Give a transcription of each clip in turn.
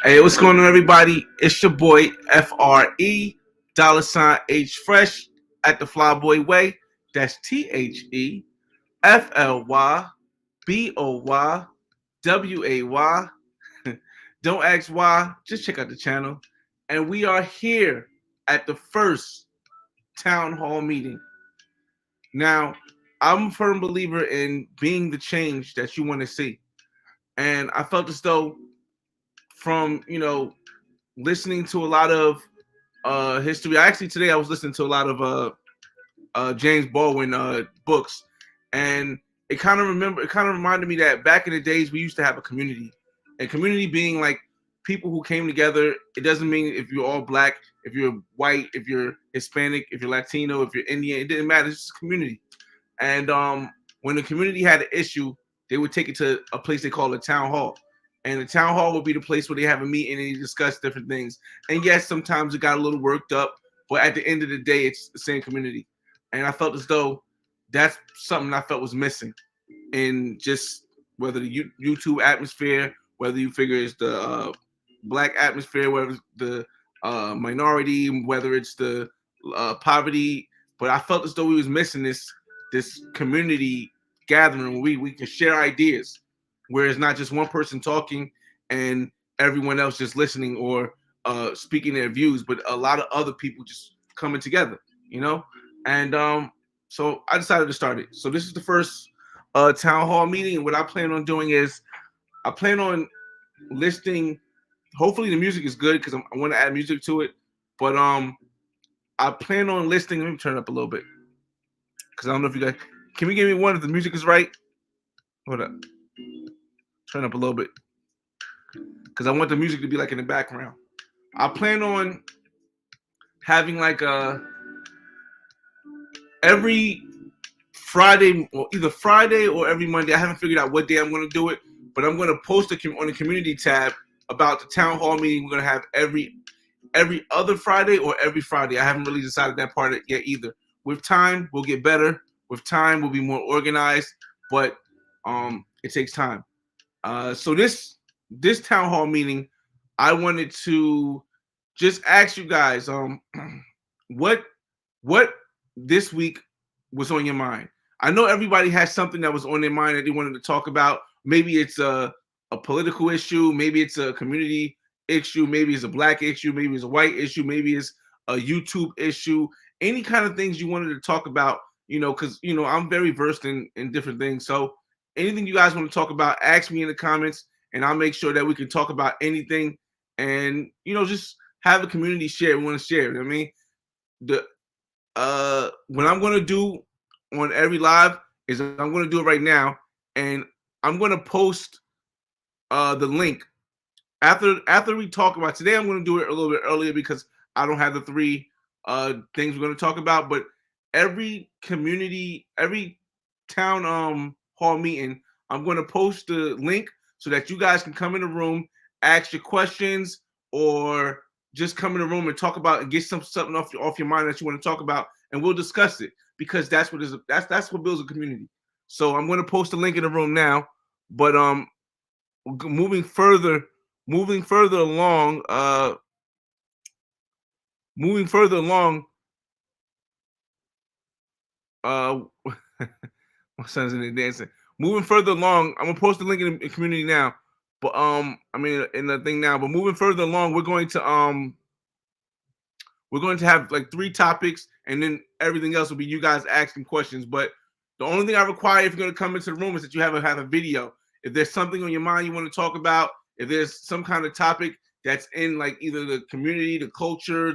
Hey, what's going on, everybody? It's your boy FRE $H Fresh at the Flyboy Way. That's TheFlyBoy. Don't ask why, just check out the channel. And we are here at the first town hall meeting. Now, I'm a firm believer in being the change that you want to see. And I felt as though from, listening to a lot of history. Actually, today I was listening to a lot of James Baldwin books, and it kind of reminded me that back in the days we used to have a community, and community being like people who came together. It doesn't mean if you're all black, if you're white, if you're Hispanic, if you're Latino, if you're Indian. It didn't matter. It's just a community. And when the community had an issue, they would take it to a place they call a town hall. And the town hall would be the place where they have a meeting and they discuss different things. And yes, sometimes it got a little worked up, but at the end of the day, it's the same community. And I felt as though that's something I felt was missing in just whether the YouTube atmosphere, whether you figure it's the black atmosphere, whether it's the minority, whether it's the poverty. But I felt as though we was missing this community gathering where we can share ideas, where it's not just one person talking and everyone else just listening or speaking their views, but a lot of other people just coming together, And so I decided to start it. So this is the first town hall meeting, and what I plan on doing is I plan on listing. Hopefully the music is good because I want to add music to it, but I plan on listing. Let me turn it up a little bit because I don't know if you guys can we give me one if the music is right. Hold up. Turn up a little bit because I want the music to be like in the background. I plan on having like every Friday, or either Friday or every Monday. I haven't figured out what day I'm going to do it, but I'm going to post on the community tab about the town hall meeting. We're going to have every other Friday or every Friday. I haven't really decided that part yet either. With time, we'll get better. With time, we'll be more organized, but it takes time. So this town hall meeting, I wanted to just ask you guys, what this week was on your mind? I know everybody has something that was on their mind that they wanted to talk about. Maybe it's a political issue, maybe it's a community issue, maybe it's a black issue, maybe it's a white issue, maybe it's a YouTube issue, any kind of things you wanted to talk about, because I'm very versed in different things. So anything you guys want to talk about, ask me in the comments, and I'll make sure that we can talk about anything and just have a community share. We want to share. I mean, the what I'm gonna do on every live is I'm gonna do it right now, and I'm gonna post the link after we talk about today. I'm gonna do it a little bit earlier because I don't have the three things we're gonna talk about. But every town hall meeting, I'm gonna post the link so that you guys can come in the room, ask your questions, or just come in the room and talk about and get something off your mind that you want to talk about, and we'll discuss it because that's what builds a community. So I'm going to post a link in the room now, but moving further along, my son's in there dancing. Moving further along, I'm gonna post the link in the community now. But in the thing now. But moving further along, we're going to have like 3 topics, and then everything else will be you guys asking questions. But the only thing I require if you're going to come into the room is that you have a video. If there's something on your mind you want to talk about, if there's some kind of topic that's in like either the community, the culture,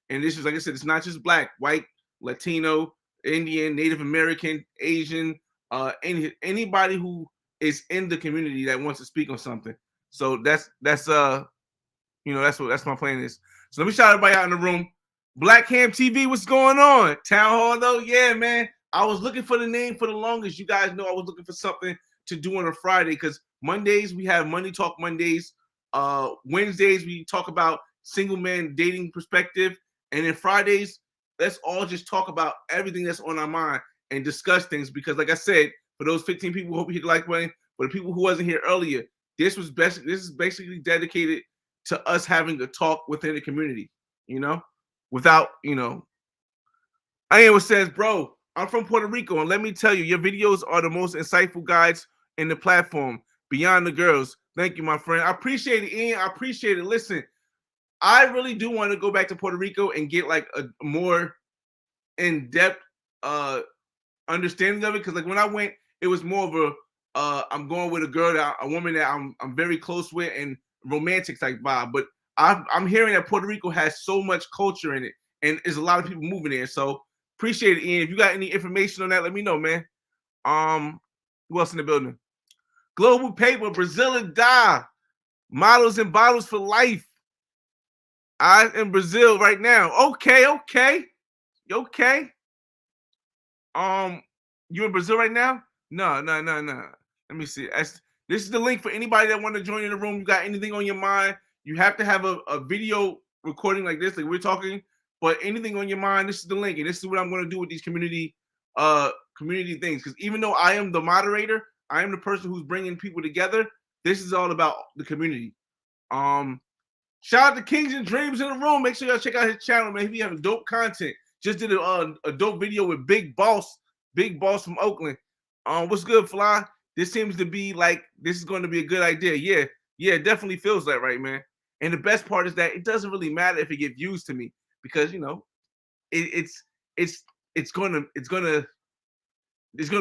and this is, like I said, it's not just black, white, Latino, Indian, Native American, Asian, anybody who is in the community that wants to speak on something. So that's what my plan is. So let me shout everybody out in the room. Black Ham TV, what's going on? Town Hall though, yeah, man. I was looking for the name for the longest. You guys know I was looking for something to do on a Friday because Mondays we have Money Talk Mondays. Wednesdays we talk about single man dating perspective, and then Fridays let's all just talk about everything that's on our mind and discuss things. Because like I said, for those 15 people who hope you hit the like button, For the people who wasn't here earlier, this is basically dedicated to us having a talk within the community, you know, without, you know. Iowa says, bro, I'm from Puerto Rico, and let me tell you, your videos are the most insightful guides in the platform. Beyond the girls. Thank you, my friend. I appreciate it, Ian. I appreciate it. Listen, I really do want to go back to Puerto Rico and get like a more in-depth understanding of it. Because like when I went, it was more of a I'm going with a girl a woman that I'm very close with and romantic type vibe. But I'm hearing that Puerto Rico has so much culture in it, and there's a lot of people moving there. So appreciate it, Ian. If you got any information on that, let me know, man. Who else in the building? Global Paper, Brazil and Die, Models and Bottles for Life. I'm in Brazil right now. Okay. You okay? You in Brazil right now? No. Let me see. This is the link for anybody that want to join in the room. You got anything on your mind? You have to have a video recording like this, like we're talking. But anything on your mind, this is the link, and this is what I'm going to do with these community things. Because even though I am the moderator, I am the person who's bringing people together. This is all about the community. Shout out to Kings and Dreams in the room. Make sure y'all check out his channel, man. He having dope content. Just did a dope video with Big Boss from Oakland. What's good, Fly? This seems to be like this is going to be a good idea. Yeah, it definitely feels that right, man. And the best part is that it doesn't really matter if it get views to me because you know it's gonna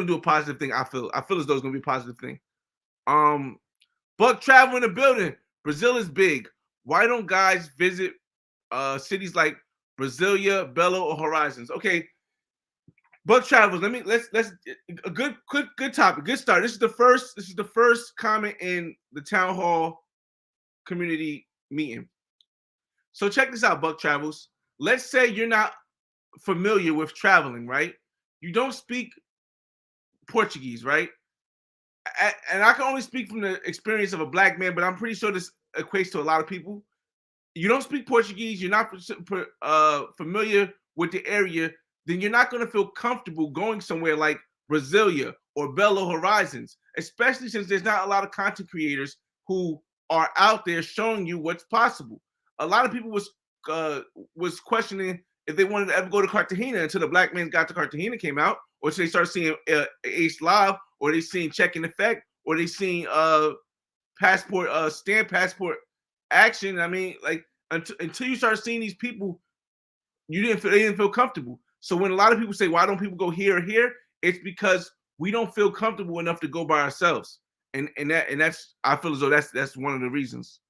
do a positive thing. I feel as though it's gonna be a positive thing. Buck Travel in the building. Brazil is big. Why don't guys visit cities like Brasilia, Belo, or Horizons? Okay, Buck Travels. Let's a good topic. Good start. This is the first comment in the town hall community meeting. So check this out, Buck Travels. Let's say you're not familiar with traveling, right? You don't speak Portuguese, right? And I can only speak from the experience of a black man, but I'm pretty sure this equates to a lot of people. You don't speak Portuguese, you're not familiar with the area, then you're not going to feel comfortable going somewhere like Brasilia or Belo Horizons, especially since there's not a lot of content creators who are out there showing you what's possible. A lot of people was questioning if they wanted to ever go to Cartagena until the Black Man's Guide to Cartagena came out, or they start seeing Ace Live, or they seen Check in Effect, or they seen stamp passport action. I mean, like until you start seeing these people, they didn't feel comfortable. So when a lot of people say, why don't people go here or here? It's because we don't feel comfortable enough to go by ourselves. And that's I feel as though that's one of the reasons.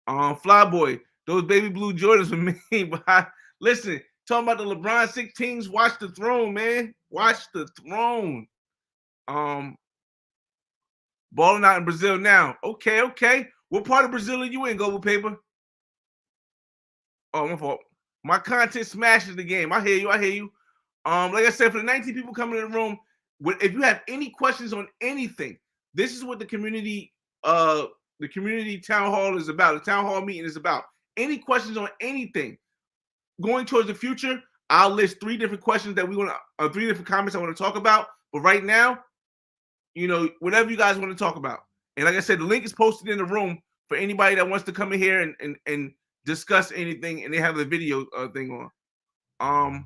Flyboy, those baby blue Jordans were mean, but listen, talking about the LeBron 16s, watch the throne, man. Watch the throne. Balling out in Brazil now. Okay. What part of Brazil are you in, Global Paper? Oh, my fault. My content smashes the game. I hear you. Like I said, for the 19 people coming in the room, if you have any questions on anything, this is what the community town hall is about. The town hall meeting is about. Any questions on anything going towards the future, I'll list 3 different questions that we want to, 3 different comments I want to talk about. But right now, you know, whatever you guys want to talk about. And like I said, the link is posted in the room for anybody that wants to come in here and discuss anything, and they have the video thing on.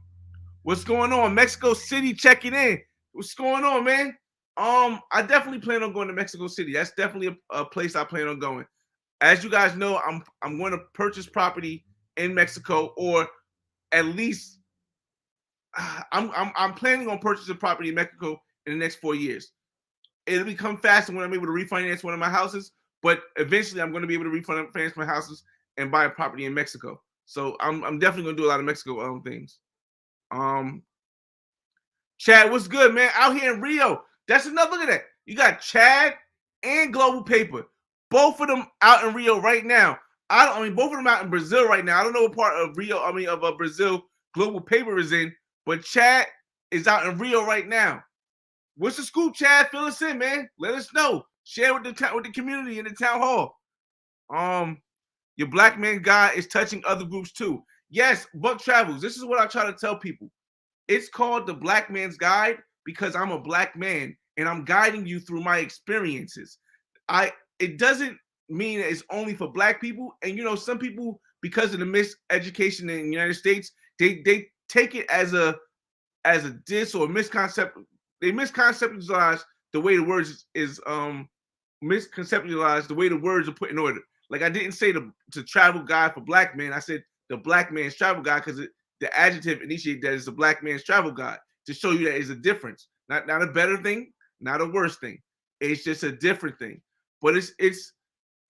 What's going on? Mexico City checking in. What's going on, man? I definitely plan on going to Mexico City. That's definitely a place I plan on going. As you guys know, I'm going to purchase property in Mexico, or at least I'm planning on purchasing property in Mexico in the next 4 years. It'll become faster when I'm able to refinance one of my houses, but eventually I'm going to be able to refinance my houses and buy a property in Mexico. So I'm definitely going to do a lot of Mexico things. Chad, what's good, man? Out here in Rio. That's enough. Look at that. You got Chad and Global Paper. Both of them out in Rio right now. Both of them out in Brazil right now. I don't know what part of Brazil Global Paper is in, but Chad is out in Rio right now. What's the scoop, Chad? Fill us in, man. Let us know. Share with the community in the town hall. Your Black Man Guide is touching other groups too. Yes, Buck Travels. This is what I try to tell people. It's called the Black Man's Guide because I'm a black man, and I'm guiding you through my experiences. I It doesn't mean it's only for black people. And some people, because of the miseducation in the United States, they take it as a diss or a misconcept. They misconceptualize the way the words is misconceptualize the way the words are put in order. Like, I didn't say the travel guide for black men. I said the black man's travel guide because the adjective initiated that is a black man's travel guide to show you that is a difference, not a better thing, not a worse thing. It's just a different thing. But it's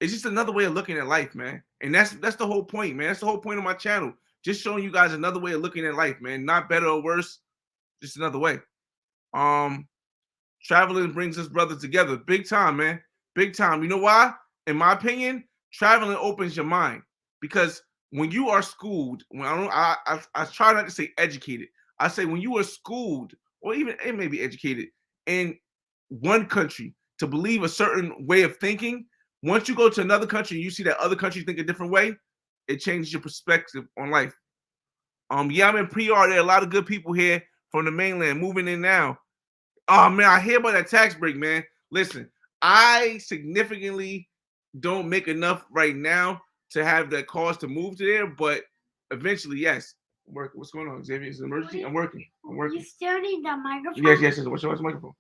just another way of looking at life, man. And that's the whole point, man. That's the whole point of my channel. Just showing you guys another way of looking at life, man. Not better or worse, just another way. Traveling brings us brothers together, big time, man, big time. You know why? In my opinion, traveling opens your mind because when you are schooled, when I try not to say educated. I say when you are schooled, or even it may be educated in one country to believe a certain way of thinking. Once you go to another country and you see that other countries think a different way, it changes your perspective on life. Yeah, I'm in pre-R. There are a lot of good people here from the mainland moving in now. Oh man, I hear about that tax break, man. Listen, I significantly don't make enough right now to have that cause to move to there, but eventually, yes. I'm working. What's going on, Xavier? Is it an emergency? I'm working. You still need the microphone? Yes. What's the microphone?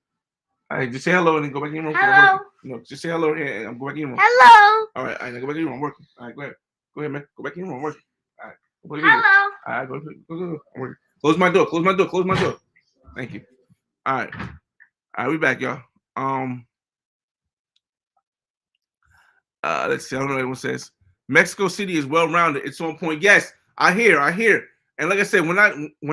All right, just say hello and then go back in your room. Hello. No, just say hello and I'm going back in your room. Hello. All right, now go back in your room. I'm working. All right, go ahead. Go ahead, man. Go back in your room. I'm working. All right. Hello. All right, go. I'm working. Close my door. Thank you. All right, we back, y'all. Let's see. I don't know what everyone says. Mexico City is well rounded. It's on point. Yes, I hear. And like I said, when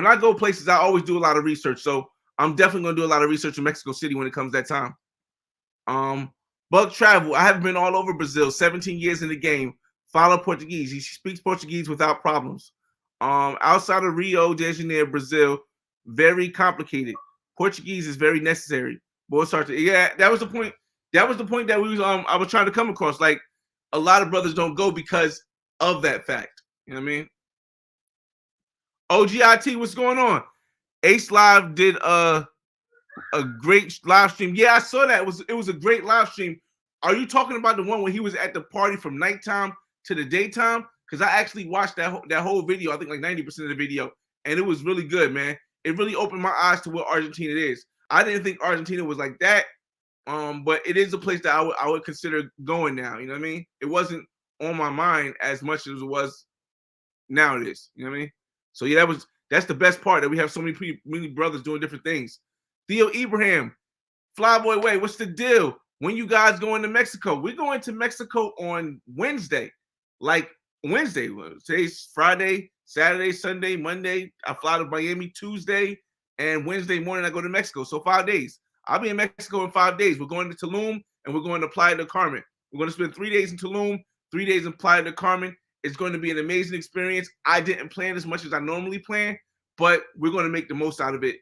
I go places, I always do a lot of research. So I'm definitely gonna do a lot of research in Mexico City when it comes that time. Bug travel. I have been all over Brazil. 17 years in the game. Follow Portuguese. He speaks Portuguese without problems. Outside of Rio de Janeiro, Brazil, very complicated. Portuguese is very necessary. Yeah, that was the point. That was the point that I was trying to come across. Like, a lot of brothers don't go because of that fact. You know what I mean? OGIT, what's going on? Ace Live did a great live stream. Yeah, I saw that. It was a great live stream. Are you talking about the one when he was at the party from nighttime to the daytime? Because I actually watched that whole video. I think like 90% of the video, and it was really good, man. It really opened my eyes to what Argentina is. I didn't think Argentina was like that, but it is a place that I would consider going now. You know what I mean? It wasn't on my mind as much as it was now. It is. You know what I mean? So yeah, that's the best part, that we have so many brothers doing different things. Theo Ibrahim, Flyboy Way, what's the deal? When you guys going to Mexico? We're going to Mexico on Wednesday. Like Wednesday. Today's Friday, Saturday, Sunday, Monday. I fly to Miami Tuesday, and Wednesday morning I go to Mexico. So 5 days. I'll be in Mexico in 5 days. We're going to Tulum and we're going to Playa del Carmen. We're going to spend 3 days in Tulum, 3 days in Playa del Carmen. It's going to be an amazing experience. I didn't plan as much as I normally plan, but we're going to make the most out of it.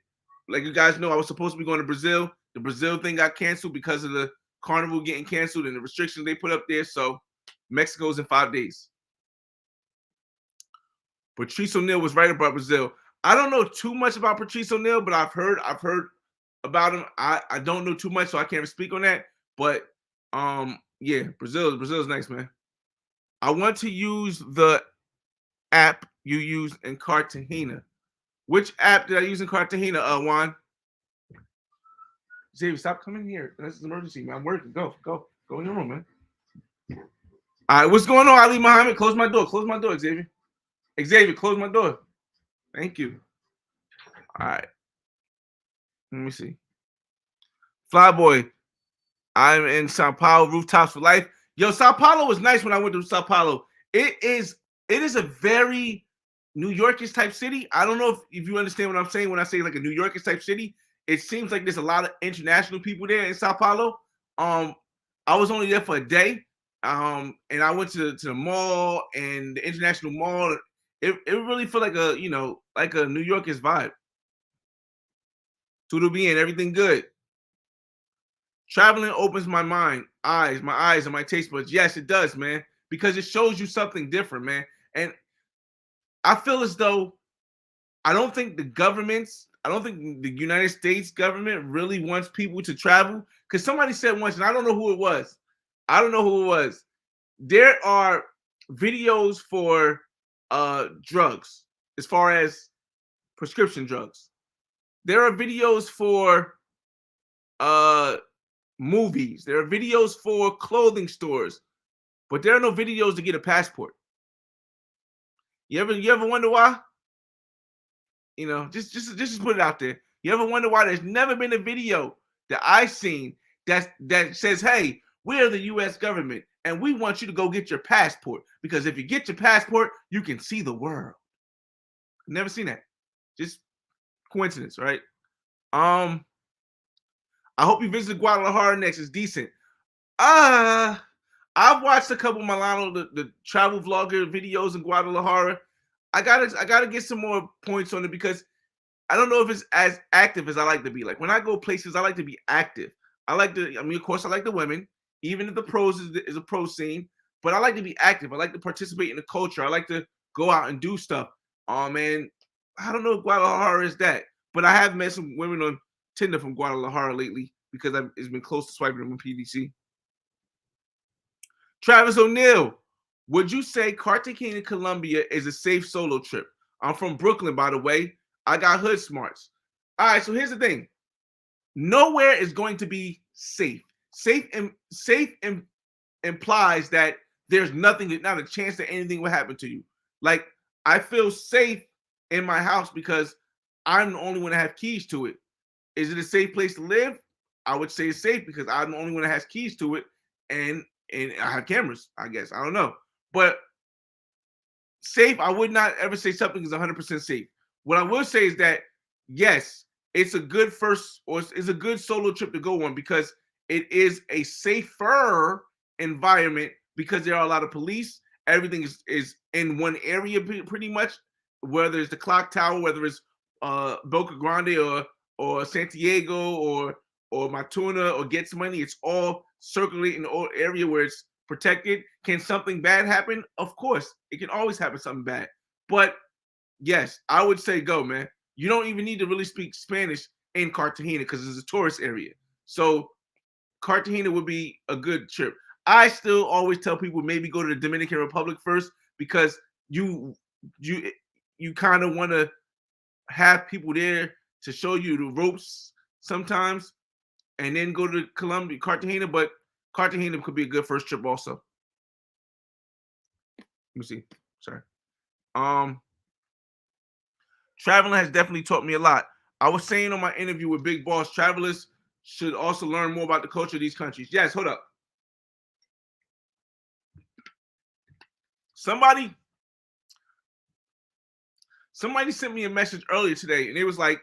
Like you guys know, I was supposed to be going to Brazil. The Brazil thing got canceled because of the carnival getting canceled and the restrictions they put up there. So Mexico's in 5 days. Patrice O'Neal was right about Brazil. I don't know too much about Patrice O'Neal, but I've heard about him. I don't know too much, so I can't speak on that. But yeah, Brazil's nice, man. I want to use the app you use in Cartagena. Which app did I use in Cartagena, Juan? Xavier, stop coming here. This is an emergency, man. I'm working. Go in your room, man. All right, what's going on, Ali Muhammad? Close my door, Xavier. Xavier, close my door. Thank you. All right. Let me see. Flyboy, I'm in Sao Paulo, rooftops for life. Yo, Sao Paulo was nice when I went to Sao Paulo. It is a very New Yorkish type city. I don't know if you understand what I'm saying when I say like a New Yorkish type city. It seems like there's a lot of international people there in Sao Paulo. I was only there for a day. And I went to the mall and the international mall. It really felt like a New Yorkish vibe. Tudo bien, everything good. Traveling opens my eyes and my taste buds. Yes, it does, man, because it shows you something different, man. And I feel as though I don't think the governments, I don't think the United States government really wants people to travel. Because somebody said once, and I don't know who it was. I don't know who it was. There are videos for drugs, as far as prescription drugs. There are videos for uh movies. There are videos for clothing stores, but there are no videos to get a passport. You ever wonder why? Just put it out there. You ever wonder why there's never been a video that I've seen that says, "Hey, we're the U.S. government and we want you to go get your passport because if you get your passport, you can see the world." Never seen that. Just coincidence, right? I hope you visit Guadalajara next. It's decent. Uh I've watched a couple Milano the travel vlogger videos in Guadalajara. I gotta get some more points on it because I don't know if it's as active as I like to be. Like when I go places, I like to be active. Of course, I like the women, even if the pros is a pro scene, but I like to be active. I like to participate in the culture. I like to go out and do stuff. Oh man, I don't know if Guadalajara is that, but I have met some women on Tinder from Guadalajara lately because it's been close to swiping them on PDC. Travis O'Neal, would you say Cartagena, Colombia is a safe solo trip? I'm from Brooklyn, by the way. I got hood smarts. All right, so here's the thing. Nowhere is going to be safe. Safe implies that there's nothing, not a chance that anything will happen to you. Like I feel safe in my house because I'm the only one that have keys to it. Is it a safe place to live? I would say it's safe because I'm the only one that has keys to it, and I have cameras. I guess I don't know, but safe. I would not ever say something is 100% safe. What I will say is that yes, it's a good first or it's a good solo trip to go on because it is a safer environment because there are a lot of police. Everything is in one area pretty much. Whether it's the clock tower, whether it's Boca Grande or Santiago or Matuna or Gets Money, it's all circulating the area where it's protected. Can something bad happen? Of course, it can always happen something bad. But yes, I would say go, man. You don't even need to really speak Spanish in Cartagena because it's a tourist area. So Cartagena would be a good trip. I still always tell people maybe go to the Dominican Republic first because you you you kind of want to have people there to show you the ropes sometimes, and then go to Colombia, Cartagena. But Cartagena could be a good first trip also. Let me see. Sorry. Um, Traveling has definitely taught me a lot. I was saying on my interview with Big Boss, travelers should also learn more about the culture of these countries. Yes, hold up. Somebody sent me a message earlier today, and it was like,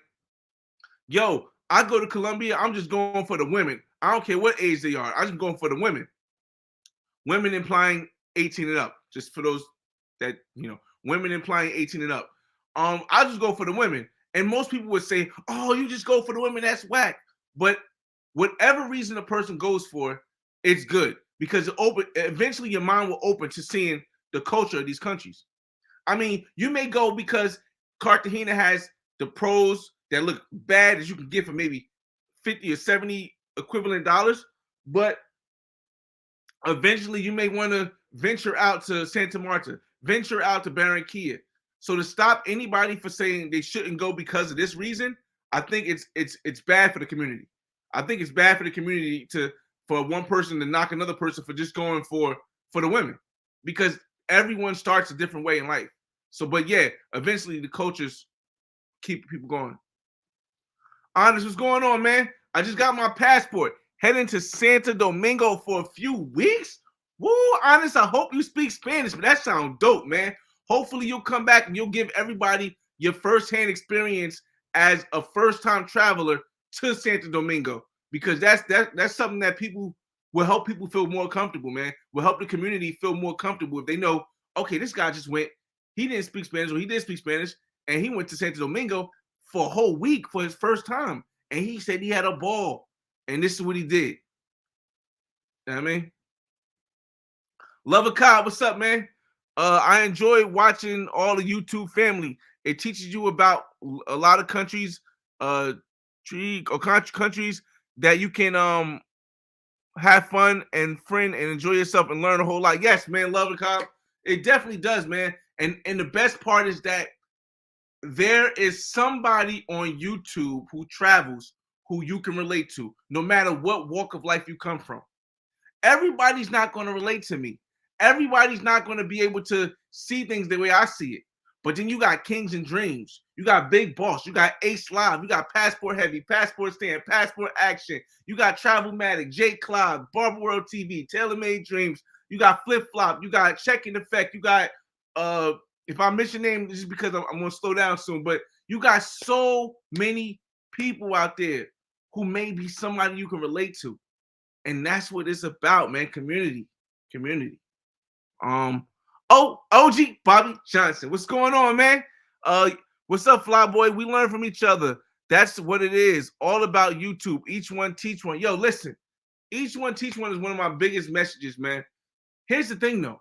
"Yo, I go to Colombia. I'm just going for the women. I don't care what age they are. I'm just going for the women. Women implying 18 and up. Just for those that women implying 18 and up. I just go for the women. And most people would say, "Oh, you just go for the women. That's whack." But whatever reason a person goes for, it's good because eventually your mind will open to seeing the culture of these countries. I mean, you may go because Cartagena has the pros that look bad as you can get for maybe 50 or 70 equivalent dollars, but eventually you may want to venture out to Santa Marta, venture out to Barranquilla. So to stop anybody for saying they shouldn't go because of this reason, I think it's bad for the community. I think it's bad for the community for one person to knock another person for just going for the women because everyone starts a different way in life. So, but yeah, eventually the cultures keep people going. Honest, what's going on, man? I just got my passport. Heading to Santo Domingo for a few weeks. Woo, Honest, I hope you speak Spanish, but that sounds dope, man. Hopefully you'll come back and you'll give everybody your firsthand experience as a first-time traveler to Santo Domingo because that's something that people will help people feel more comfortable, man. Will help the community feel more comfortable if they know, okay, this guy just went. He didn't speak Spanish, or he did speak Spanish, and he went to Santo Domingo for a whole week for his first time, and he said he had a ball, and this is what he did. You know what I mean? Love a Cobb, what's up, man? I enjoy watching all the YouTube family. It teaches you about a lot of countries tree or countries that you can have fun and friend and enjoy yourself and learn a whole lot. Yes, man, love and cop. It definitely does, man. And the best part is that there is somebody on YouTube who travels who you can relate to, no matter what walk of life you come from. Everybody's not going to relate to me. Everybody's not going to be able to see things the way I see it. But then you got Kings and Dreams. You got Big Boss. You got Ace Live. You got Passport Heavy, Passport Stand, Passport Action. You got Travelmatic, J Cloud, Barber World TV, Tailor Made Dreams. You got Flip Flop. You got Check in Effect. You got if I miss your name, just because I'm going to slow down soon. But you got so many people out there who may be somebody you can relate to. And that's what it's about, man. Community. OG Bobby Johnson. What's going on, man? What's up, Fly Boy? We learn from each other. That's what it is. All about YouTube. Each one teach one. Yo, listen. Each one teach one is one of my biggest messages, man. Here's the thing, though.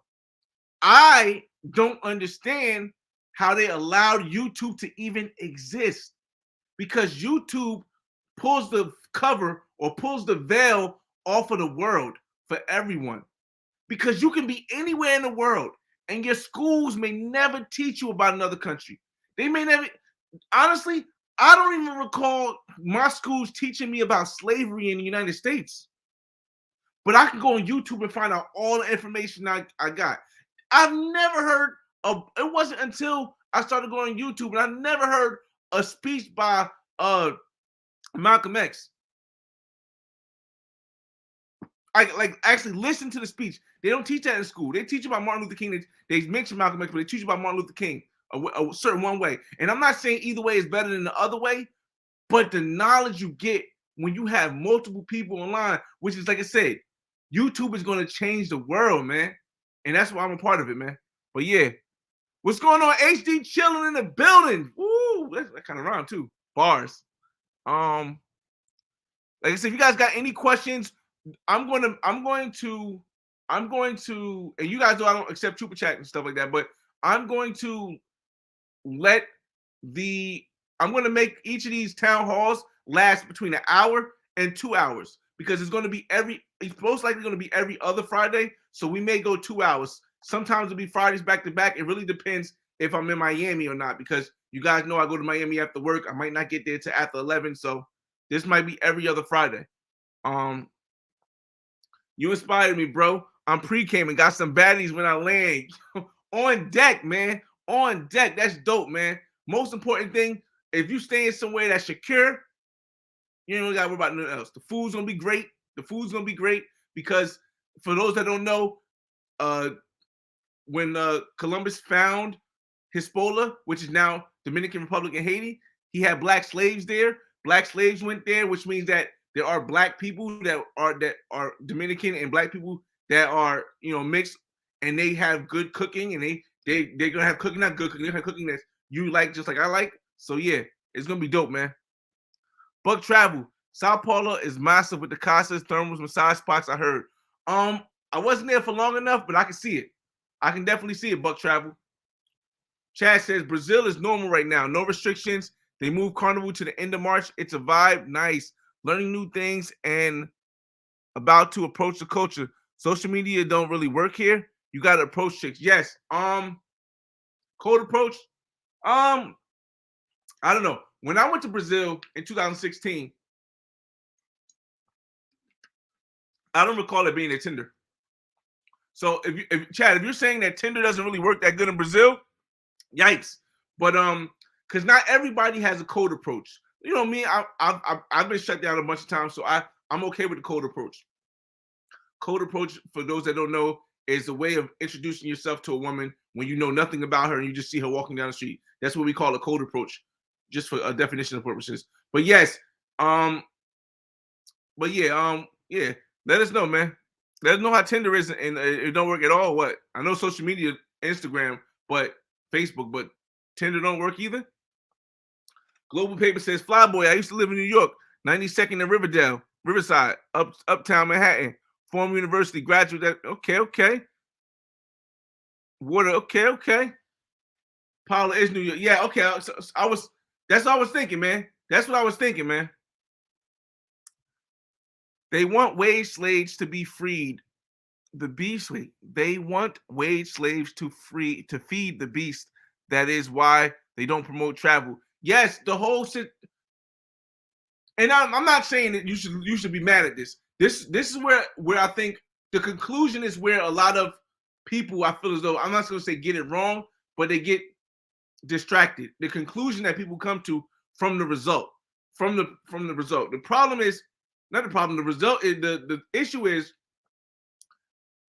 I don't understand how they allowed YouTube to even exist, because YouTube pulls the cover or pulls the veil off of the world for everyone, because you can be anywhere in the world and your schools may never teach you about another country. They may never, honestly, I don't even recall my schools teaching me about slavery in the United States. But I can go on YouTube and find out all the information I got. I've never heard of, it wasn't until I started going on YouTube and I never heard a speech by Malcolm X. I like actually listen to the speech. They don't teach that in school. They teach about Martin Luther King. They mention Malcolm X, but they teach about Martin Luther King a certain one way. And I'm not saying either way is better than the other way, but the knowledge you get when you have multiple people online, which is, like I said, YouTube is going to change the world, man. And that's why I'm a part of it, man. But yeah, what's going on? HD chilling in the building. Woo, that kind of rhyme too. Bars. Like I said, if you guys got any questions, I'm going to, and you guys know I don't accept super chat and stuff like that, but I'm going to make each of these town halls last between an hour and 2 hours, because it's most likely going to be every other Friday. So we may go 2 hours. Sometimes it'll be Fridays back to back. It really depends if I'm in Miami or not, because you guys know I go to Miami after work. I might not get there till after 11. So this might be every other Friday. You inspired me, bro. I'm pre-came and got some baddies when I land. On deck, man. On deck. That's dope, man. Most important thing, if you staying somewhere that's secure, you don't got to worry about nothing else. The food's going to be great. Because for those that don't know, when Columbus found Hispaniola, which is now Dominican Republic and Haiti, he had black slaves there. Black slaves went there, which means that there are black people that are Dominican and black people that are, mixed, and they have good cooking, and they're gonna have cooking, not good cooking, they have cooking that you like, just like I like. So yeah, it's gonna be dope, man. Buck Travel, Sao Paulo is massive with the casas, thermals, massage spots. I heard. I wasn't there for long enough, but I can see it. I can definitely see it. Buck Travel. Chad says Brazil is normal right now, no restrictions. They moved Carnival to the end of March. It's a vibe, nice. Learning new things and about to approach the culture. Social media don't really work here. You got to approach chicks. Yes. Cold approach. I don't know. When I went to Brazil in 2016, I don't recall it being a Tinder. So if you're saying that Tinder doesn't really work that good in Brazil, yikes. But because not everybody has a cold approach. You know me, I've been shut down a bunch of times, so I'm okay with the cold approach. Cold approach, for those that don't know, is a way of introducing yourself to a woman when you know nothing about her and you just see her walking down the street. That's what we call a cold approach, just for a definition of purposes. But yes, yeah. Let us know, man. Let us know how Tinder is, and it don't work at all. What? I know social media, Instagram, but Facebook, but Tinder don't work either. Global Paper says, Flyboy, I used to live in New York, 92nd and Riverdale, Riverside, Uptown Manhattan, former university graduate. Okay. Water, okay. Paula is New York. Yeah, okay. That's what I was thinking, man. That's what I was thinking, man. They want wage slaves to be freed. The beast. Wait, they want wage slaves to feed the beast. That is why they don't promote travel. Yes, the whole and I'm not saying that you should be mad at this. This is where I think the conclusion is where a lot of people I feel as though I'm not going to say get it wrong, but they get distracted. The conclusion that people come to from the result, from the result. The problem is not the problem. The result is the issue is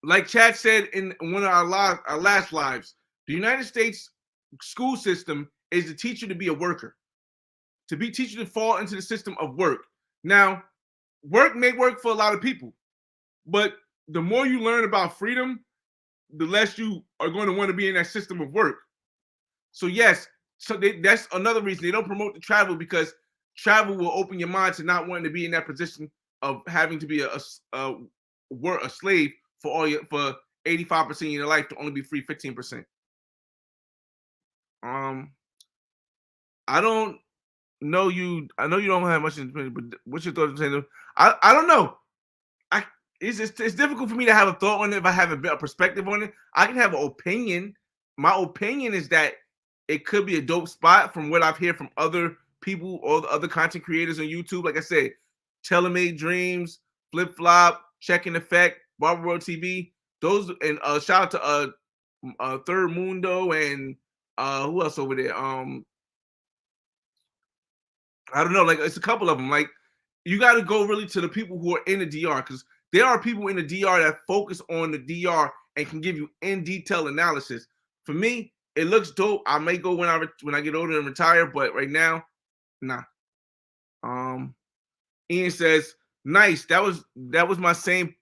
like Chad said in one of our last lives. The United States school system is to teach you to be a worker, teach you to fall into the system of work. Now, work may work for a lot of people, but the more you learn about freedom, the less you are going to want to be in that system of work. So yes, that's another reason they don't promote the travel, because travel will open your mind to not wanting to be in that position of having to be a slave for 85% of your life to only be free 15%. I don't know you. I know you don't have much opinion, but what's your thoughts on I don't know. It's difficult for me to have a thought on it if I have a perspective on it. I can have an opinion. My opinion is that it could be a dope spot from what I've heard from other people or the other content creators on YouTube. Like I said, Telemade Dreams, Flip Flop, Check in Effect, Barber World TV. Those, and shout out to Third Mundo and who else over there? I don't know. Like it's a couple of them. Like you got to go really to the people who are in the DR, because there are people in the DR that focus on the DR and can give you in detail analysis. For me, it looks dope. I may go when I get older and retire, but right now, nah. Ian says, nice. That was my same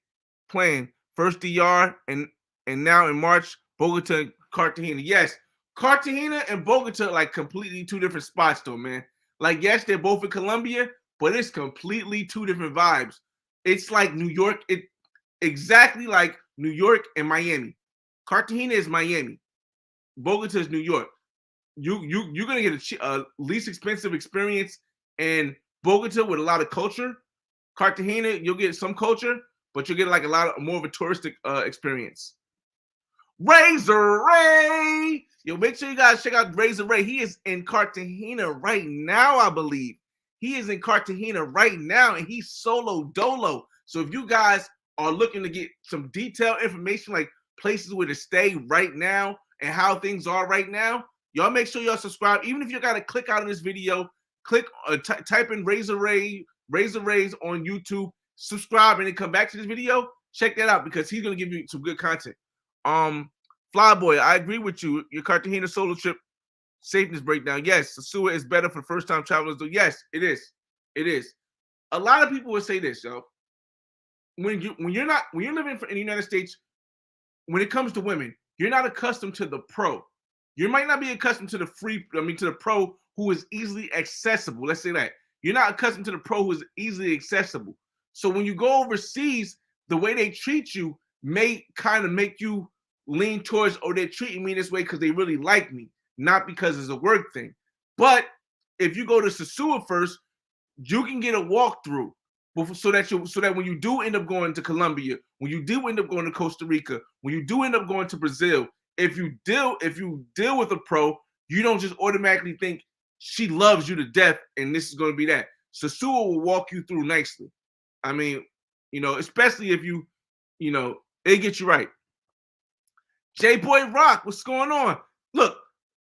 plan. First DR and now in March, Bogota and Cartagena. Yes, Cartagena and Bogota are like completely two different spots though, man. Like, yes, they're both in Colombia, but it's completely two different vibes. It's like New York, exactly like New York and Miami. Cartagena is Miami. Bogota is New York. You're gonna get a least expensive experience in Bogota with a lot of culture. Cartagena, you'll get some culture, but you'll get like a lot of more of a touristic experience. Razor Ray, yo, make sure you guys check out Razor Ray. He is in Cartagena right now, I believe. He is in Cartagena right now, and he's solo dolo. So if you guys are looking to get some detailed information, like places where to stay right now and how things are right now, y'all make sure y'all subscribe. Even if you got to click out of this video, type in Razor Rays on YouTube, subscribe, and then come back to this video. Check that out, because he's gonna give you some good content. Flyboy, I agree with you. Your Cartagena solo trip safeness breakdown. Yes, Sosua is better for first time travelers. Though. Yes, it is. It is. A lot of people would say this, yo. When you're living in the United States, when it comes to women, you're not accustomed to the pro. You might not be accustomed to the pro who is easily accessible. Let's say that. You're not accustomed to the pro who is easily accessible. So when you go overseas, the way they treat you may kind of make you lean towards, oh, they're treating me this way because they really like me, not because it's a work thing. But if you go to Sosua first, you can get a walkthrough so that when you do end up going to Colombia, when you do end up going to Costa Rica, when you do end up going to Brazil, if you deal with a pro, you don't just automatically think she loves you to death and this is going to be that. Sosua will walk you through nicely. I mean, especially if it gets you right. J Boy Rock, what's going on? Look,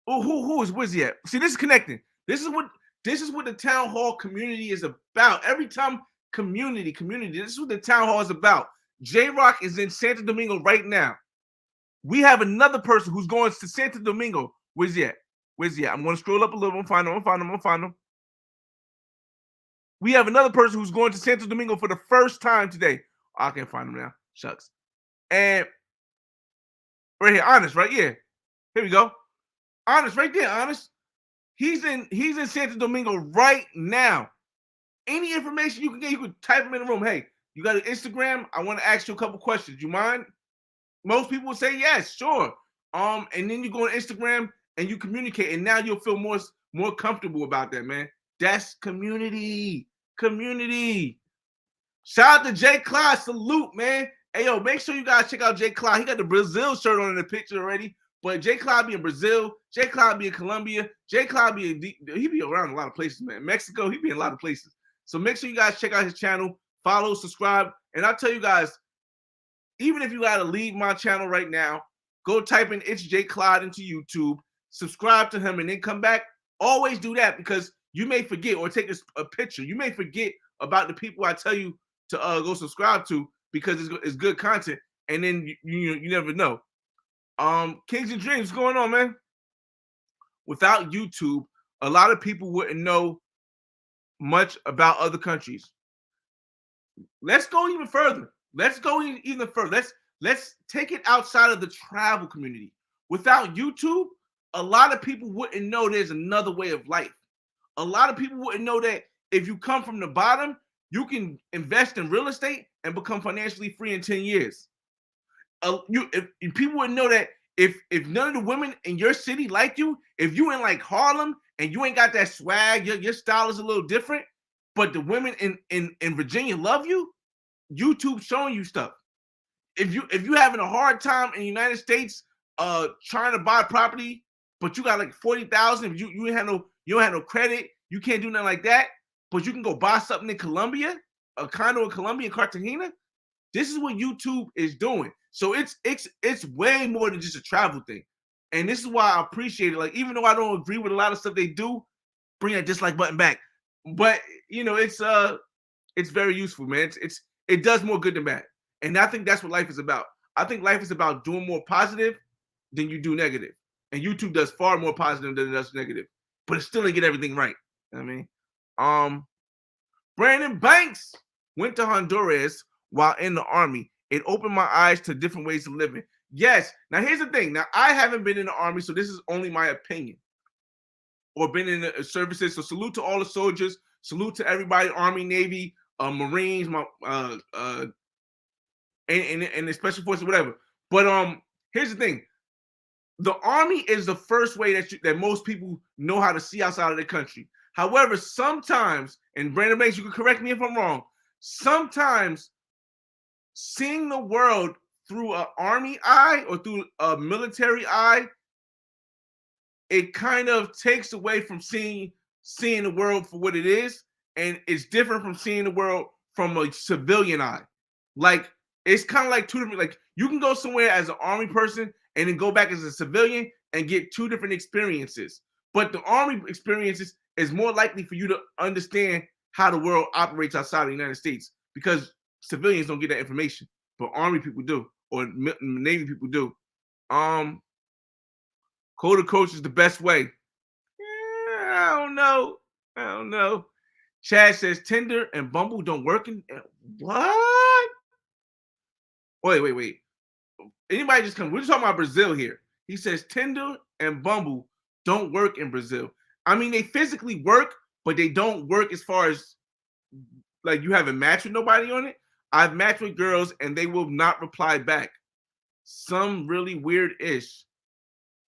who is Wizzy at? See, this is connecting. This is what the Town Hall community is about. Every time community. This is what the Town Hall is about. J Rock is in Santo Domingo right now. We have another person who's going to Santo Domingo. Where's he at? I'm going to scroll up a little. I'm going to find him. We have another person who's going to Santo Domingo for the first time today. Oh, I can't find him now. Shucks. And right here, Honest, right? Yeah. Here we go. Honest, right there, Honest. He's in Santo Domingo right now. Any information you can get, you can type him in the room. Hey, you got an Instagram? I want to ask you a couple questions. You mind? Most people will say yes, sure. And then you go on Instagram and you communicate, and now you'll feel more comfortable about that, man. That's community. Community. Shout out to Jay Clyde. Salute, man. Hey, yo, make sure you guys check out Jay Clyde. He got the Brazil shirt on in the picture already. But Jay Clyde be in Brazil. Jay Clyde be in Colombia. Jay Clyde be he be around a lot of places, man. Mexico, he be in a lot of places. So make sure you guys check out his channel. Follow, subscribe. And I'll tell you guys, even if you got to leave my channel right now, go type in It's Jay Clyde into YouTube. Subscribe to him and then come back. Always do that because you may forget or take a picture. You may forget about the people I tell you to go subscribe to because it's good content, and then you never know. Kings and Dreams, what's going on, man? Without YouTube, a lot of people wouldn't know much about other countries. Let's go even further. Let's go even further. Let's take it outside of the travel community. Without YouTube, a lot of people wouldn't know there's another way of life. A lot of people wouldn't know that if you come from the bottom, you can invest in real estate and become financially free in 10 years. If people wouldn't know that if none of the women in your city like you, if you in like Harlem and you ain't got that swag, your style is a little different, but the women in Virginia love you, YouTube showing you stuff. If you having a hard time in the United States trying to buy property, but you got like 40,000, you don't have no credit, you can't do nothing like that, but you can go buy something in Colombia, a condo in Colombia, in Cartagena. This is what YouTube is doing. So it's way more than just a travel thing. And this is why I appreciate it. Like, even though I don't agree with a lot of stuff they do, bring that dislike button back. But it's very useful, man. It does more good than bad. And I think that's what life is about. I think life is about doing more positive than you do negative. And YouTube does far more positive than it does negative. But it still didn't get everything right. You know what I mean? Brandon Banks went to Honduras while in the army. It opened my eyes to different ways of living. Yes. Now, here's the thing. Now, I haven't been in the army, so this is only my opinion. Or been in the services. So salute to all the soldiers. Salute to everybody, Army, Navy, Marines, and the Special Forces, whatever. But here's the thing. The Army is the first way that most people know how to see outside of the country. However, sometimes, and Brandon Banks, you can correct me if I'm wrong, sometimes seeing the world through an Army eye or through a military eye, it kind of takes away from seeing the world for what it is, and it's different from seeing the world from a civilian eye. Like, it's kind of like two different, like, you can go somewhere as an Army person and then go back as a civilian and get two different experiences. But the Army experiences is more likely for you to understand how the world operates outside of the United States, because civilians don't get that information, but Army people do, or Navy people do. Code of coach is the best way. I don't know. Chad says Tinder and Bumble don't work in what? Wait. Anybody just come? We're just talking about Brazil here. He says Tinder and Bumble don't work in Brazil. I mean, they physically work, but they don't work as far as like you haven't matched with nobody on it. I've matched with girls and they will not reply back. Some really weird-ish.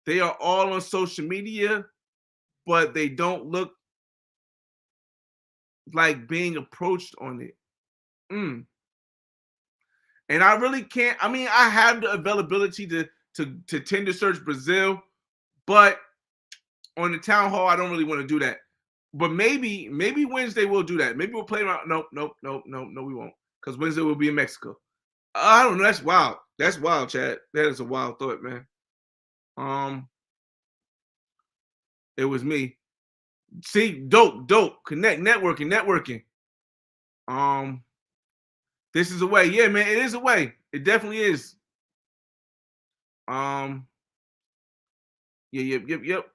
They are all on social media, but they don't look like being approached on it. And I really can't. I mean, I have the availability to Tinder search Brazil, but on the town hall, I don't really want to do that. But maybe Wednesday we'll do that. Maybe we'll play around. Nope, we won't. Because Wednesday we'll be in Mexico. I don't know. That's wild. That's wild, Chad. That is a wild thought, man. It was me. See, dope. Connect, networking. This is a way. Yeah, man, it is a way. It definitely is. Yep.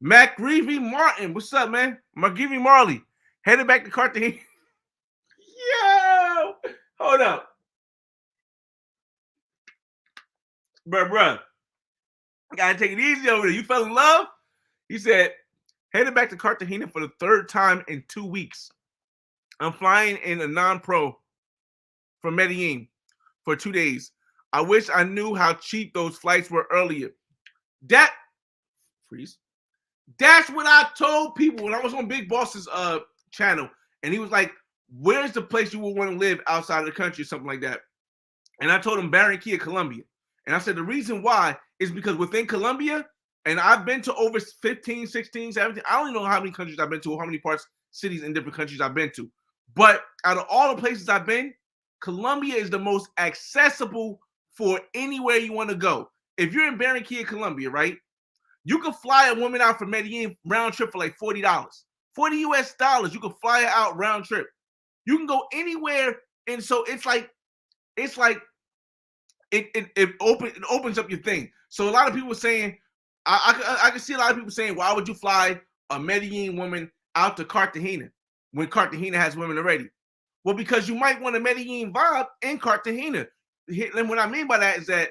MacGreevy Martin, what's up, man? MacGreevy Marley, headed back to Cartagena. Yo, hold up, bruh. Gotta take it easy over there. You fell in love? He said, headed back to Cartagena for the third time in 2 weeks. I'm flying in a non-pro from Medellin for 2 days. I wish I knew how cheap those flights were earlier. That's what I told people when I was on Big Boss's channel, and he was like, "Where's the place you would want to live outside of the country?" or something like that. And I told him Barranquilla, Colombia. And I said the reason why is because within Colombia, and I've been to over 15, 16, 17, I don't even know how many countries I've been to, or how many parts, cities in different countries I've been to. But out of all the places I've been, Colombia is the most accessible for anywhere you want to go. If you're in Barranquilla, Colombia, right? You can fly a woman out from Medellin round trip for like $40. 40 US dollars. You can fly her out round trip. You can go anywhere. And so it's like it opens up your thing. So a lot of people saying, I can see a lot of people saying, why would you fly a Medellin woman out to Cartagena when Cartagena has women already? Well, because you might want a Medellin vibe in Cartagena. And what I mean by that is that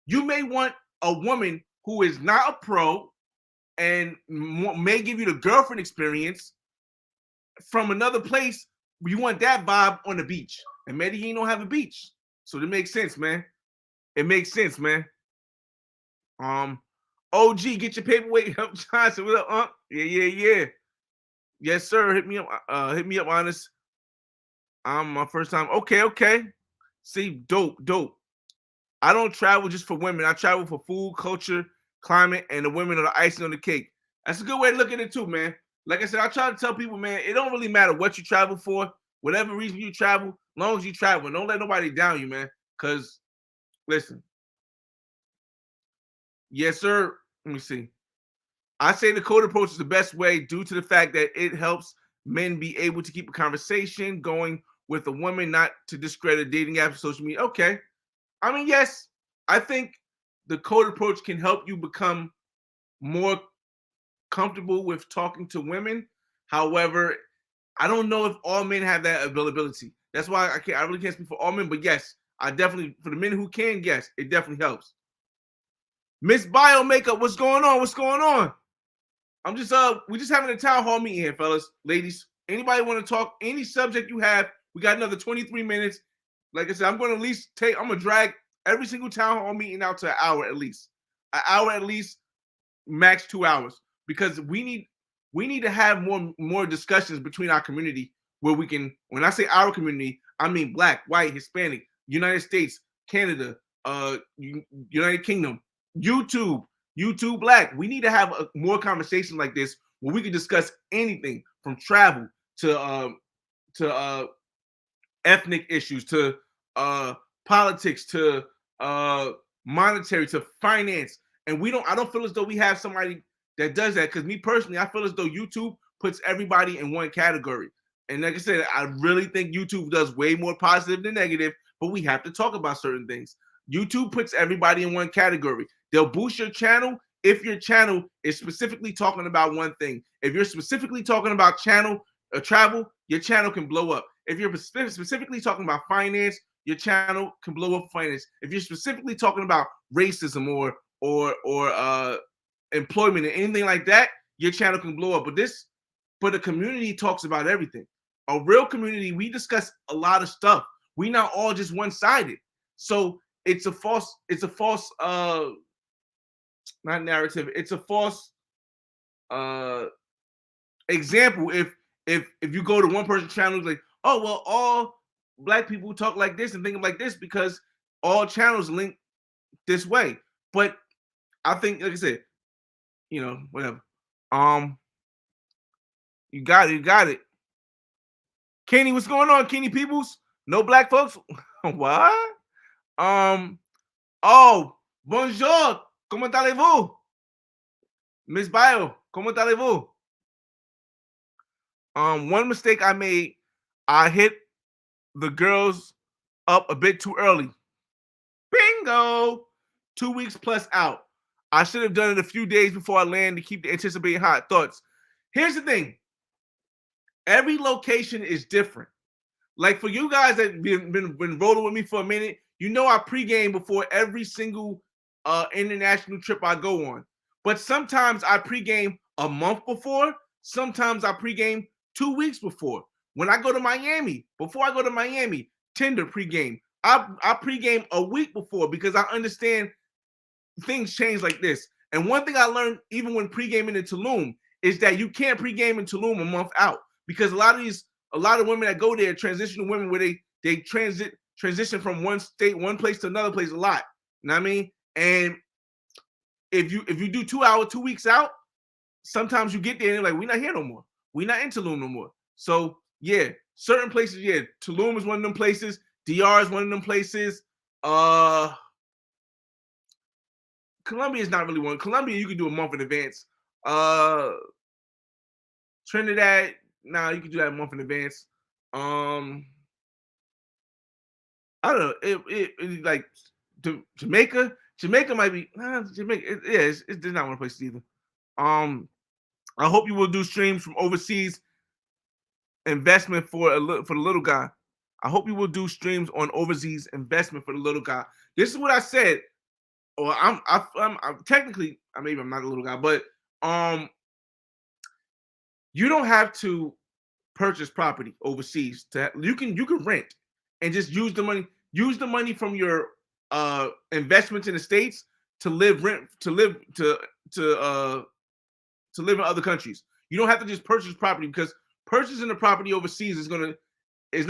you may want a woman who is not a pro and may give you the girlfriend experience from another place. You want that vibe on the beach, and Medellin don't have a beach, so it makes sense, man. It makes sense, man. OG, get your paperweight up, Johnson. What up, Yeah. Yes, sir. Hit me up, honest. My first time. Okay. See, dope. I don't travel just for women. I travel for food, culture, climate, and the women are the icing on the cake. That's a good way to look at it too, man. Like I said, I try to tell people, man, it don't really matter what you travel for, whatever reason you travel, as long as you travel. Don't let nobody down you, man. Cause listen, yes, sir. Let me see. I say the code approach is the best way due to the fact that it helps men be able to keep a conversation going with a woman, not to discredit dating apps, social media. Okay. I mean, yes, I think the code approach can help you become more comfortable with talking to women. However, I don't know if all men have that availability. That's why I really can't speak for all men, but yes, I definitely, for the men who can, yes, it definitely helps. Miss Bio Makeup, what's going on? What's going on? We just having a town hall meeting here, fellas, ladies. Anybody want to talk any subject you have? We got another 23 minutes. Like I said, I'm going to at least I'm going to drag every single town hall meeting out to an hour at least. An hour at least, max 2 hours. Because we need to have more discussions between our community where we can, when I say our community, I mean Black, white, Hispanic, United States, Canada, United Kingdom, YouTube Black. We need to have more conversations like this where we can discuss anything from travel to ethnic issues to politics to monetary to finance. And I don't feel as though we have somebody that does that, because me personally, I feel as though YouTube puts everybody in one category. And like I said, I really think YouTube does way more positive than negative, but we have to talk about certain things. YouTube puts everybody in one category. They'll boost your channel if your channel is specifically talking about one thing. If you're specifically talking about travel, your channel can blow up. If you're specifically talking about finance, your channel can blow up finance. If you're specifically talking about racism or employment and anything like that, your channel can blow up. But the community talks about everything. A real community, we discuss a lot of stuff. We not all just one-sided. So it's a false not narrative. It's a false example. If you go to one person's channel, it's like, oh well, all Black people talk like this and think like this because all channels link this way. But I think, like I said, whatever. You got it. Kenny, what's going on, Kenny Peoples? No Black folks? What? Oh, bonjour. Comment allez-vous? Miss Bio, comment allez-vous? One mistake I made, I hit the girls up a bit too early. Bingo! 2 weeks plus out. I should have done it a few days before I land to keep the anticipating hot thoughts. Here's the thing. Every location is different. Like for you guys that been rolling with me for a minute, I pregame before every single international trip I go on. But sometimes I pregame a month before. Sometimes I pregame 2 weeks before. When I go to Miami, before I go to Miami, Tinder pregame. I pregame a week before because I understand things change like this. And one thing I learned even when pregaming in Tulum is that you can't pregame in Tulum a month out because a lot of women that go there, transitional women, where they transition from one state, one place to another place a lot. You know what I mean? And if you do 2 hours, 2 weeks out, sometimes you get there and you're like, we're not here no more. We're not in Tulum no more. So yeah, certain places, yeah, Tulum is one of them places. DR is one of them places. Colombia is not really one. Colombia, you can do a month in advance. Trinidad, you can do that a month in advance. I don't know. It like Jamaica. Jamaica might be Jamaica. It's not one place either. I hope you will do streams from overseas investment for the little guy. I hope you will do streams on overseas investment for the little guy. This is what I said. Or I'm technically, maybe I'm not a little guy, but you don't have to purchase property overseas. You can rent and just use the money. Use the money from your investments in the States to live in other countries. You don't have to just purchase property because purchasing a property overseas is not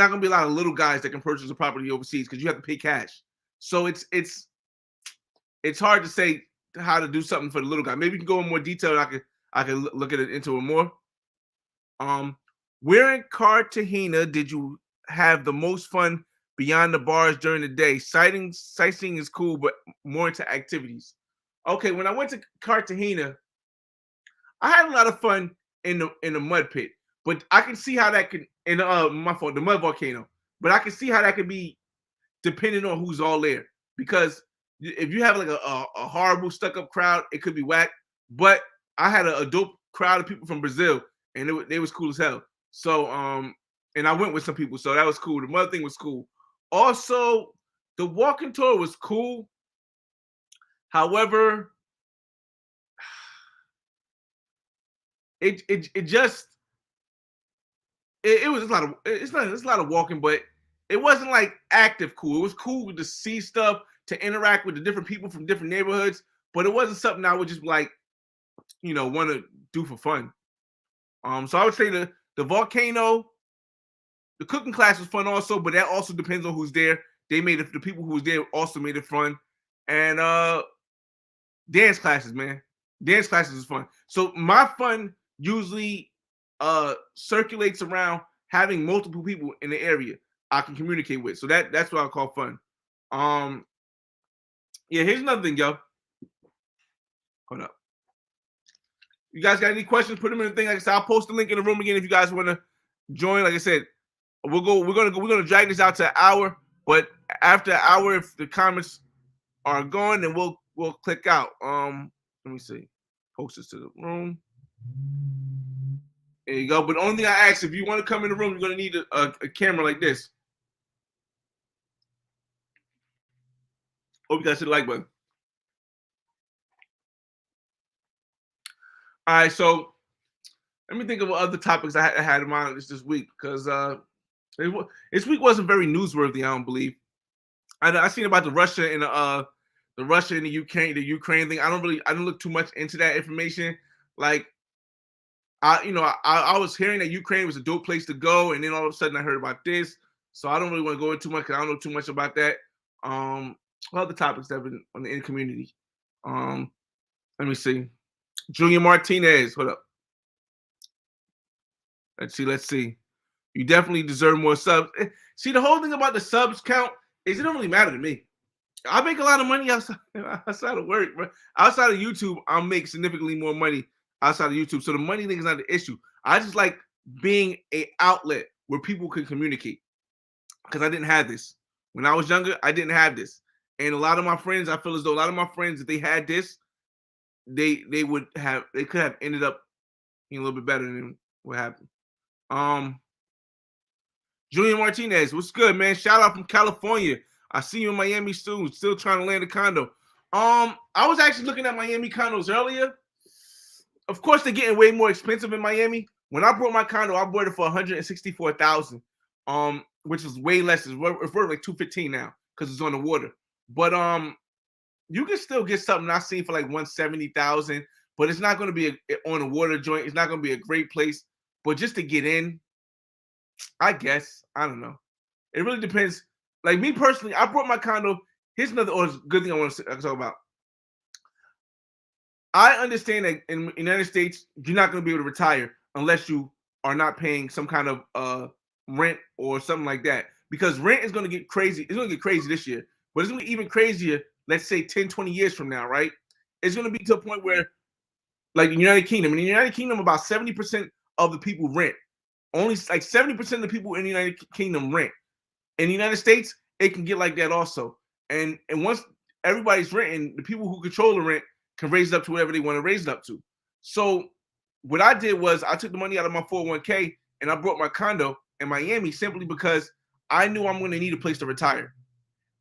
gonna be a lot of little guys that can purchase a property overseas because you have to pay cash. So it's hard to say how to do something for the little guy. Maybe you can go in more detail. And I can look at it into it more. Where in Cartagena did you have the most fun beyond the bars during the day? Sightseeing is cool, but more into activities. Okay, when I went to Cartagena, I had a lot of fun in the mud pit, but I can see how that could the mud volcano. But I can see how that could be depending on who's all there. Because if you have like a horrible stuck-up crowd, it could be whack. But I had a dope crowd of people from Brazil, and they was cool as hell. So and I went with some people, so that was cool. The mud thing was cool. Also, the walking tour was cool. However, it was a lot of walking, but it wasn't like active cool. It was cool to see stuff, to interact with the different people from different neighborhoods, but it wasn't something I would just like, want to do for fun. So I would say the volcano, the cooking class was fun also, but that also depends on who's there. They made it, the people who was there also made it fun. And dance classes, man. Dance classes is fun. So my fun usually circulates around having multiple people in the area I can communicate with. So that's what I call fun. Yeah, here's another thing, yo. Hold up. You guys got any questions? Put them in the thing. Like I said, I'll post the link in the room again if you guys want to join. Like I said, we're gonna drag this out to an hour, but after an hour, if the comments are gone, then we'll click out. Let me see. Post this to the room. There you go. But the only thing I ask, if you want to come in the room, you're gonna need a camera like this. Hope you guys hit the like button. All right, so let me think of what other topics I had in mind this week, because this week wasn't very newsworthy. I don't believe. I seen about the Russia and the Ukraine thing. I didn't look too much into that information. Like, I was hearing that Ukraine was a dope place to go, and then all of a sudden I heard about this. So I don't really want to go into too much because I don't know too much about that. What other topics that have been in the community? Let me see. Junior Martinez, hold up. Let's see. You definitely deserve more subs. See, the whole thing about the subs count is it don't really matter to me. I make a lot of money outside of work, bro. Outside of YouTube, I'll make significantly more money outside of YouTube. So the money thing is not the issue. I just like being an outlet where people can communicate. Because I didn't have this. When I was younger, I didn't have this. And a lot of my friends, I feel as though a lot of my friends, if they had this, they could have ended up a little bit better than what happened. Julian Martinez, what's good, man? Shout out from California. I see you in Miami soon. Still trying to land a condo. I was actually looking at Miami condos earlier. Of course, they're getting way more expensive in Miami. When I bought my condo, I bought it for $164,000. Which is way less. It's worth like $215 now because it's on the water. But you can still get something I seen for like $170,000. but it's not going to be on a water joint. It's not going to be a great place. But just to get in, I guess I don't know. It really depends. Like me personally, I brought my condo. Here's another good thing I want to talk about. I understand that in the United States, you're not going to be able to retire unless you are not paying some kind of rent or something like that. Because rent is going to get crazy. It's going to get crazy this year, but it's going to be even crazier, let's say 10, 20 years from now, right? It's going to be to a point where, like the United Kingdom, in the United Kingdom, about 70% of the people rent. Only like 70% of the people in the United Kingdom rent. In the United States, it can get like that also. And once everybody's renting, the people who control the rent can raise it up to whatever they want to raise it up to. So what I did was I took the money out of my 401k and I brought my condo in Miami simply because I knew I'm going to need a place to retire.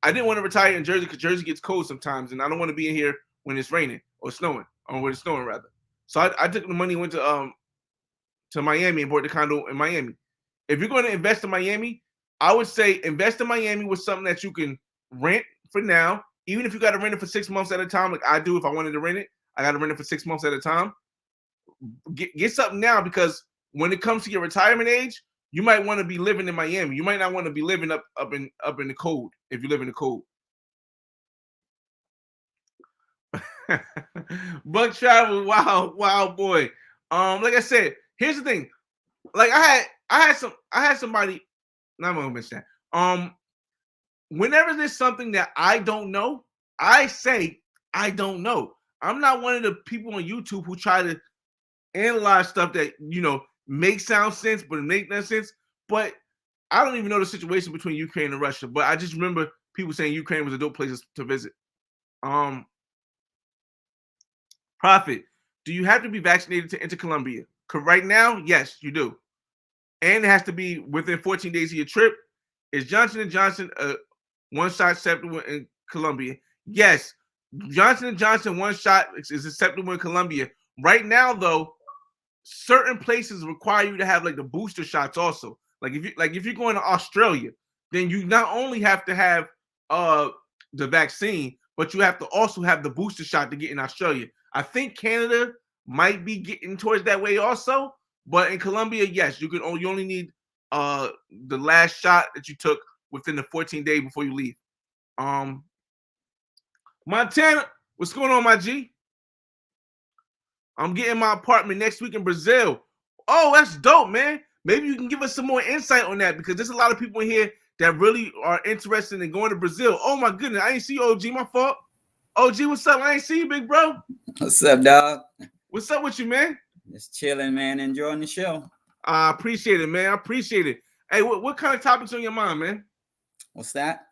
I didn't want to retire in Jersey because Jersey gets cold sometimes, and I don't want to be in here when it's raining or snowing, or when it's snowing rather. So I took the money and went to Miami and bought the condo in Miami. If you're going to invest in Miami, I would say invest in Miami with something that you can rent for now. Even if you got to rent it for 6 months at a time, like I do if I wanted to rent it, I got to rent it for 6 months at a time. Get something now, because when it comes to your retirement age, you might want to be living in Miami. You might not want to be living up in the cold if you live in the cold. Buck travel, wow boy. Like I said, here's the thing. Like I had somebody. Not gonna mention that. Whenever there's something that I don't know, I say I don't know. I'm not one of the people on YouTube who try to analyze stuff that make sound sense, but it make no sense. But I don't even know the situation between Ukraine and Russia. But I just remember people saying Ukraine was a dope place to visit. Prophet, do you have to be vaccinated to enter Colombia? Right now, yes, you do. And it has to be within 14 days of your trip. Is Johnson & Johnson a one-shot acceptable in Colombia? Yes. Johnson & Johnson one-shot is acceptable in Colombia. Right now, though, certain places require you to have like the booster shots also. Like if you're going to Australia, then you not only have to have the vaccine, but you have to also have the booster shot to get in Australia. I think Canada might be getting towards that way also, but in Colombia, yes, you only need the last shot that you took within the 14 days before you leave. Montana, what's going on, my G? I'm getting my apartment next week in Brazil. Oh, that's dope, man. Maybe you can give us some more insight on that, because there's a lot of people in here that really are interested in going to Brazil. Oh my goodness, I ain't see you, OG. My fault. OG, what's up? I ain't see you, big bro. What's up, dog? What's up with you, man? Just chilling, man. Enjoying the show. I appreciate it, man. I appreciate it. Hey, what kind of topics on your mind, man? What's that?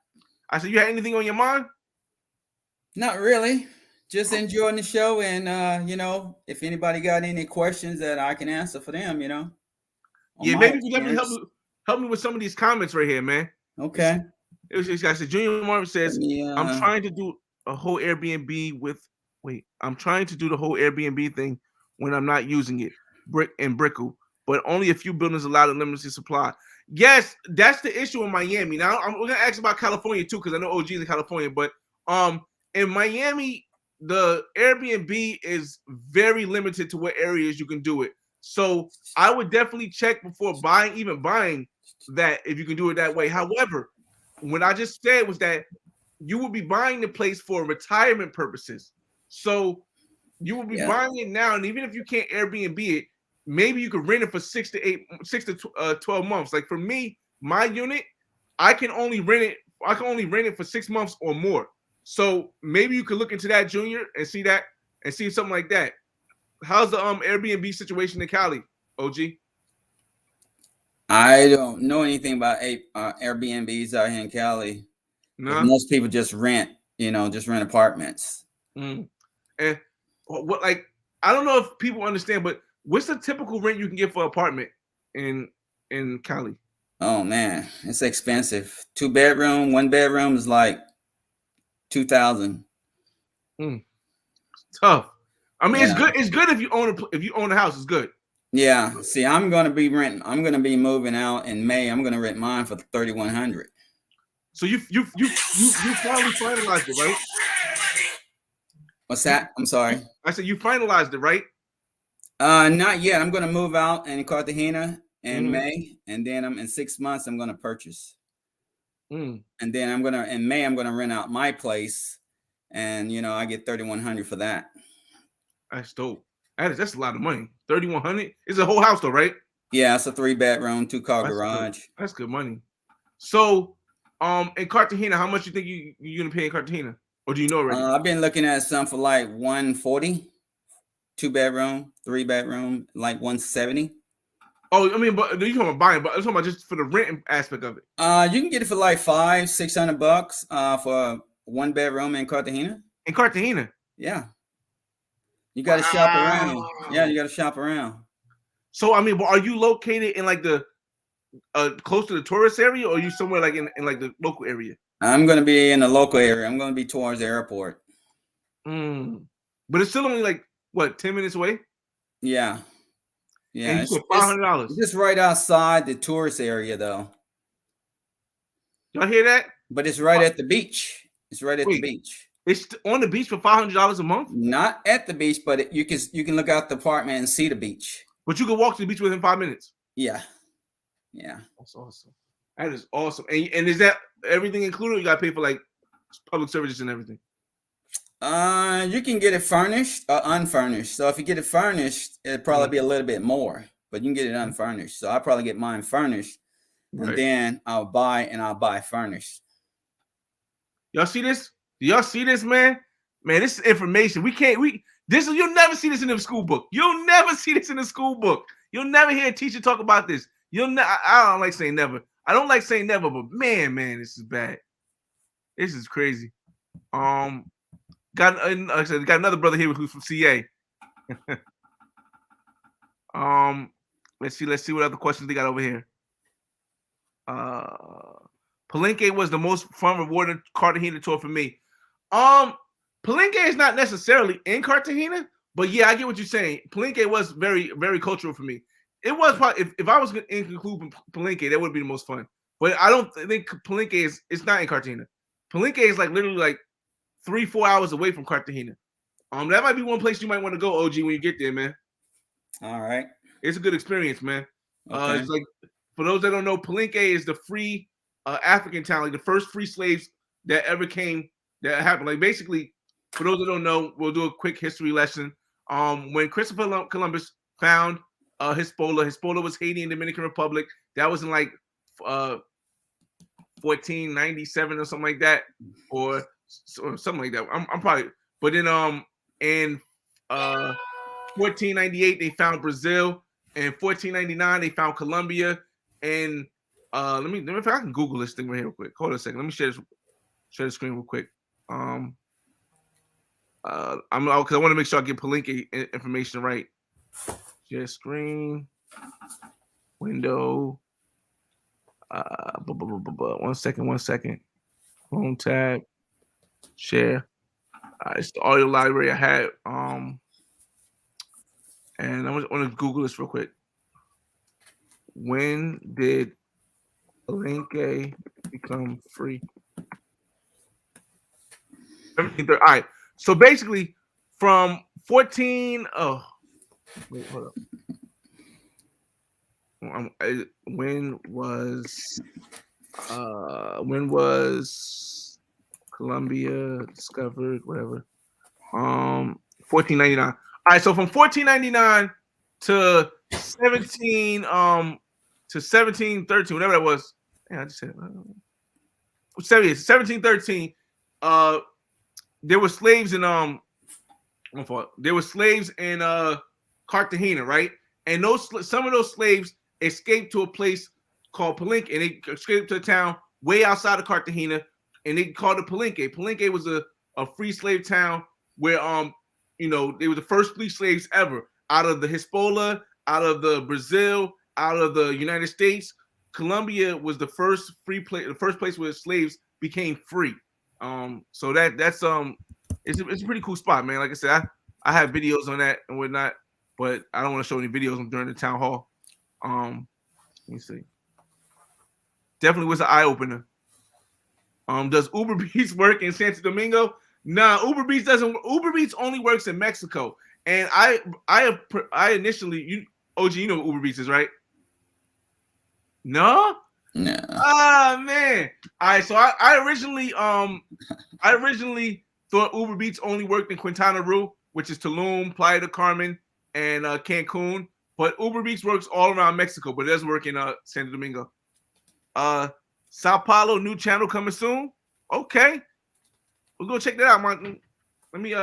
I said, you had anything on your mind? Not really. Just enjoying the show, and if anybody got any questions that I can answer for them, Yeah, maybe you definitely help me with some of these comments right here, man. Okay. This guy said, Junior Marvin says, I'm trying to do a whole Airbnb I'm trying to do the whole Airbnb thing when I'm not using it, Brickle, but only a few buildings allowed a limited supply. Yes, that's the issue in Miami. Now I'm gonna ask about California too, because I know OG is in California, but in Miami, the Airbnb is very limited to what areas you can do it. So I would definitely check before buying that, if you can do it that way. However, what I just said was that you will be buying the place for retirement purposes. So you will be buying it now, and even if you can't Airbnb it, maybe you could rent it for 6 to 12 months. Like for me, my unit, I can only rent it for 6 months or more. So maybe you could look into that, Junior, and see something like that. How's the Airbnb situation in Cali, OG? I don't know anything about Airbnbs out here in Cali. No. Most people just rent apartments. And what, like, I don't know if people understand, but what's the typical rent you can get for an apartment in Cali? Oh man, it's expensive. 2-bedroom, 1-bedroom is like $2,000. Tough. I mean, it's good. It's good if you own a house. It's good. Yeah. See, I'm gonna be moving out in May. I'm gonna rent mine for $3,100. So you finally finalized it, right? What's that? I'm sorry. I said you finalized it, right? Not yet. I'm gonna move out in Cartagena in Mm-hmm. May, and then I'm in 6 months. I'm gonna purchase, Mm, and then I'm gonna in May. I'm gonna rent out my place, and I get 3,100 for that. that's dope. That's a lot of money. 3,100. It's a whole house though, right? Yeah, it's a 3 bedroom, 2 car That's good. garage. That's good money. So, in Cartagena, how much you think you're gonna pay in Cartagena, or do you know already? I've been looking at some for like 140, 2 bedroom, 3 bedroom, like 170. Oh, I mean, but you talking about buying, but I'm talking about just for the rent aspect of it. You can get it for like 500-600 bucks for a 1 bedroom in Cartagena. In Cartagena. Yeah, you got to shop around. Yeah, Wow. you got to shop around. So, I mean, but are you located in like the close to the tourist area, or are you somewhere like in like the local area? I'm gonna be in the local area. I'm gonna be towards the airport. Mm. But it's still only like what 10 minutes away, Yeah, and yeah. you It's said $500. just right outside the tourist area though, Y'all hear that? but it's right at the beach. It's right at the Wait, beach. it's on the beach for $500 a month, Not at the beach, but you can look out the apartment and see the beach. but you can walk to the beach within 5 minutes. Yeah, yeah. That's awesome. That is awesome. And is that everything included? You got to pay for like public services and everything. You can get it furnished or unfurnished. So if you get it furnished, it'd probably be a little bit more, but you can get it unfurnished. So I'll probably get mine furnished, and Right. then I'll buy furnished. Y'all see this? Do y'all see this, man? Man, this is information. You'll never see this in the school book. You'll never see this in the school book. You'll never hear a teacher talk about this. I don't like saying never. I don't like saying never, but man, this is bad. This is crazy. Got another brother here who's from CA. Let's see what other questions they got over here. Palenque was the most fun, rewarding Cartagena tour for me. Palenque is not necessarily in Cartagena, but yeah, I get what you're saying. Palenque was very, very cultural for me. It was probably if I was going to include Palenque, that would be the most fun. But I don't think Palenque it's not in Cartagena. Palenque is like literally like 3-4 hours away from Cartagena. That might be one place you might want to go, OG, when you get there, man. All right. It's a good experience, man. Okay. It's like, for those that don't know, Palenque is the free African town, like the first free slaves that ever came, that happened. Like basically, for those that don't know, we'll do a quick history lesson. When Christopher Columbus found Hispaniola was Haiti and Dominican Republic. That was in like 1497 or something like that, or something like that. I'm probably, but then in 1498 they found Brazil. In 1499 they found Colombia. And let me if I can Google this thing right here real quick. Hold on a second. Let me share the screen real quick. Because I want to make sure I get Palenque information right. Share screen, window. 1 second. Home tab, share. It's the audio library I had. And I want to Google this real quick. When did Palenque become free? 1730. All right. So basically, from 14. Oh, wait, hold up. When was Colombia discovered? Whatever. 1499. All right. So from 1499 to 1713, whatever that was. Yeah, I just said 1713. There were slaves in there were slaves in Cartagena, right? And some of those slaves escaped to a place called Palenque, and they escaped to a town way outside of Cartagena, and they called it Palenque. Palenque was a free slave town where they were the first free slaves ever out of the Hispaniola, out of the Brazil, out of the United States. Colombia was the first the first place where slaves became free. So that's it's a pretty cool spot, man. Like I said, I have videos on that and whatnot, but I don't want to show any videos during the town hall. Let me see. Definitely was an eye opener. Does Uber Beats work in Santo Domingo? Nah, Uber Eats doesn't. Uber Eats only works in Mexico. And I initially, OG, you know what Uber Eats is, right? No. No. Ah man. All right. So I originally thought Uber Eats only worked in Quintana Roo, which is Tulum, Playa del Carmen, and Cancun. But Uber Eats works all around Mexico, but it doesn't work in Santo Domingo. Sao Paulo, new channel coming soon. Okay, we'll go check that out, man. Let me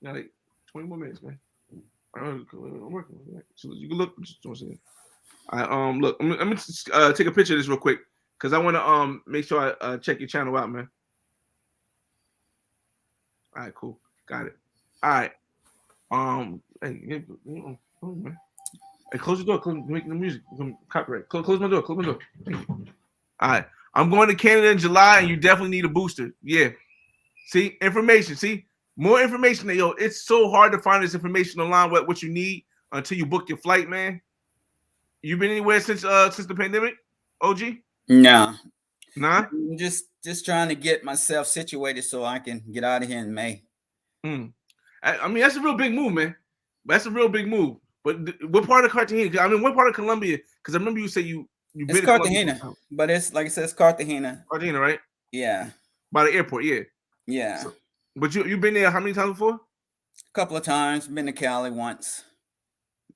like 20 more minutes, man. I'm working. So you can look. Just don't see it. Look. Let me take a picture of this real quick because I want to make sure I check your channel out, man. All right, cool, got it. All right. Hey, man. Hey, close the door. Close, make the music. Copyright. Close my door. Close my door. All right. I'm going to Canada in July, and you definitely need a booster. Yeah. See, information. See, more information. Yo, it's so hard to find this information online. What you need until you book your flight, man. You been anywhere since the pandemic, OG? No. Nah. I'm just trying to get myself situated so I can get out of here in May. I mean, that's a real big move, man. That's a real big move. But what part of Cartagena? I mean, what part of Colombia? Because I remember you say you It's been to Cartagena, Colombia. but it's like I said, it's Cartagena. Cartagena, right? Yeah. By the airport, yeah. Yeah. So, but you been there how many times before? A couple of times. Been to Cali once.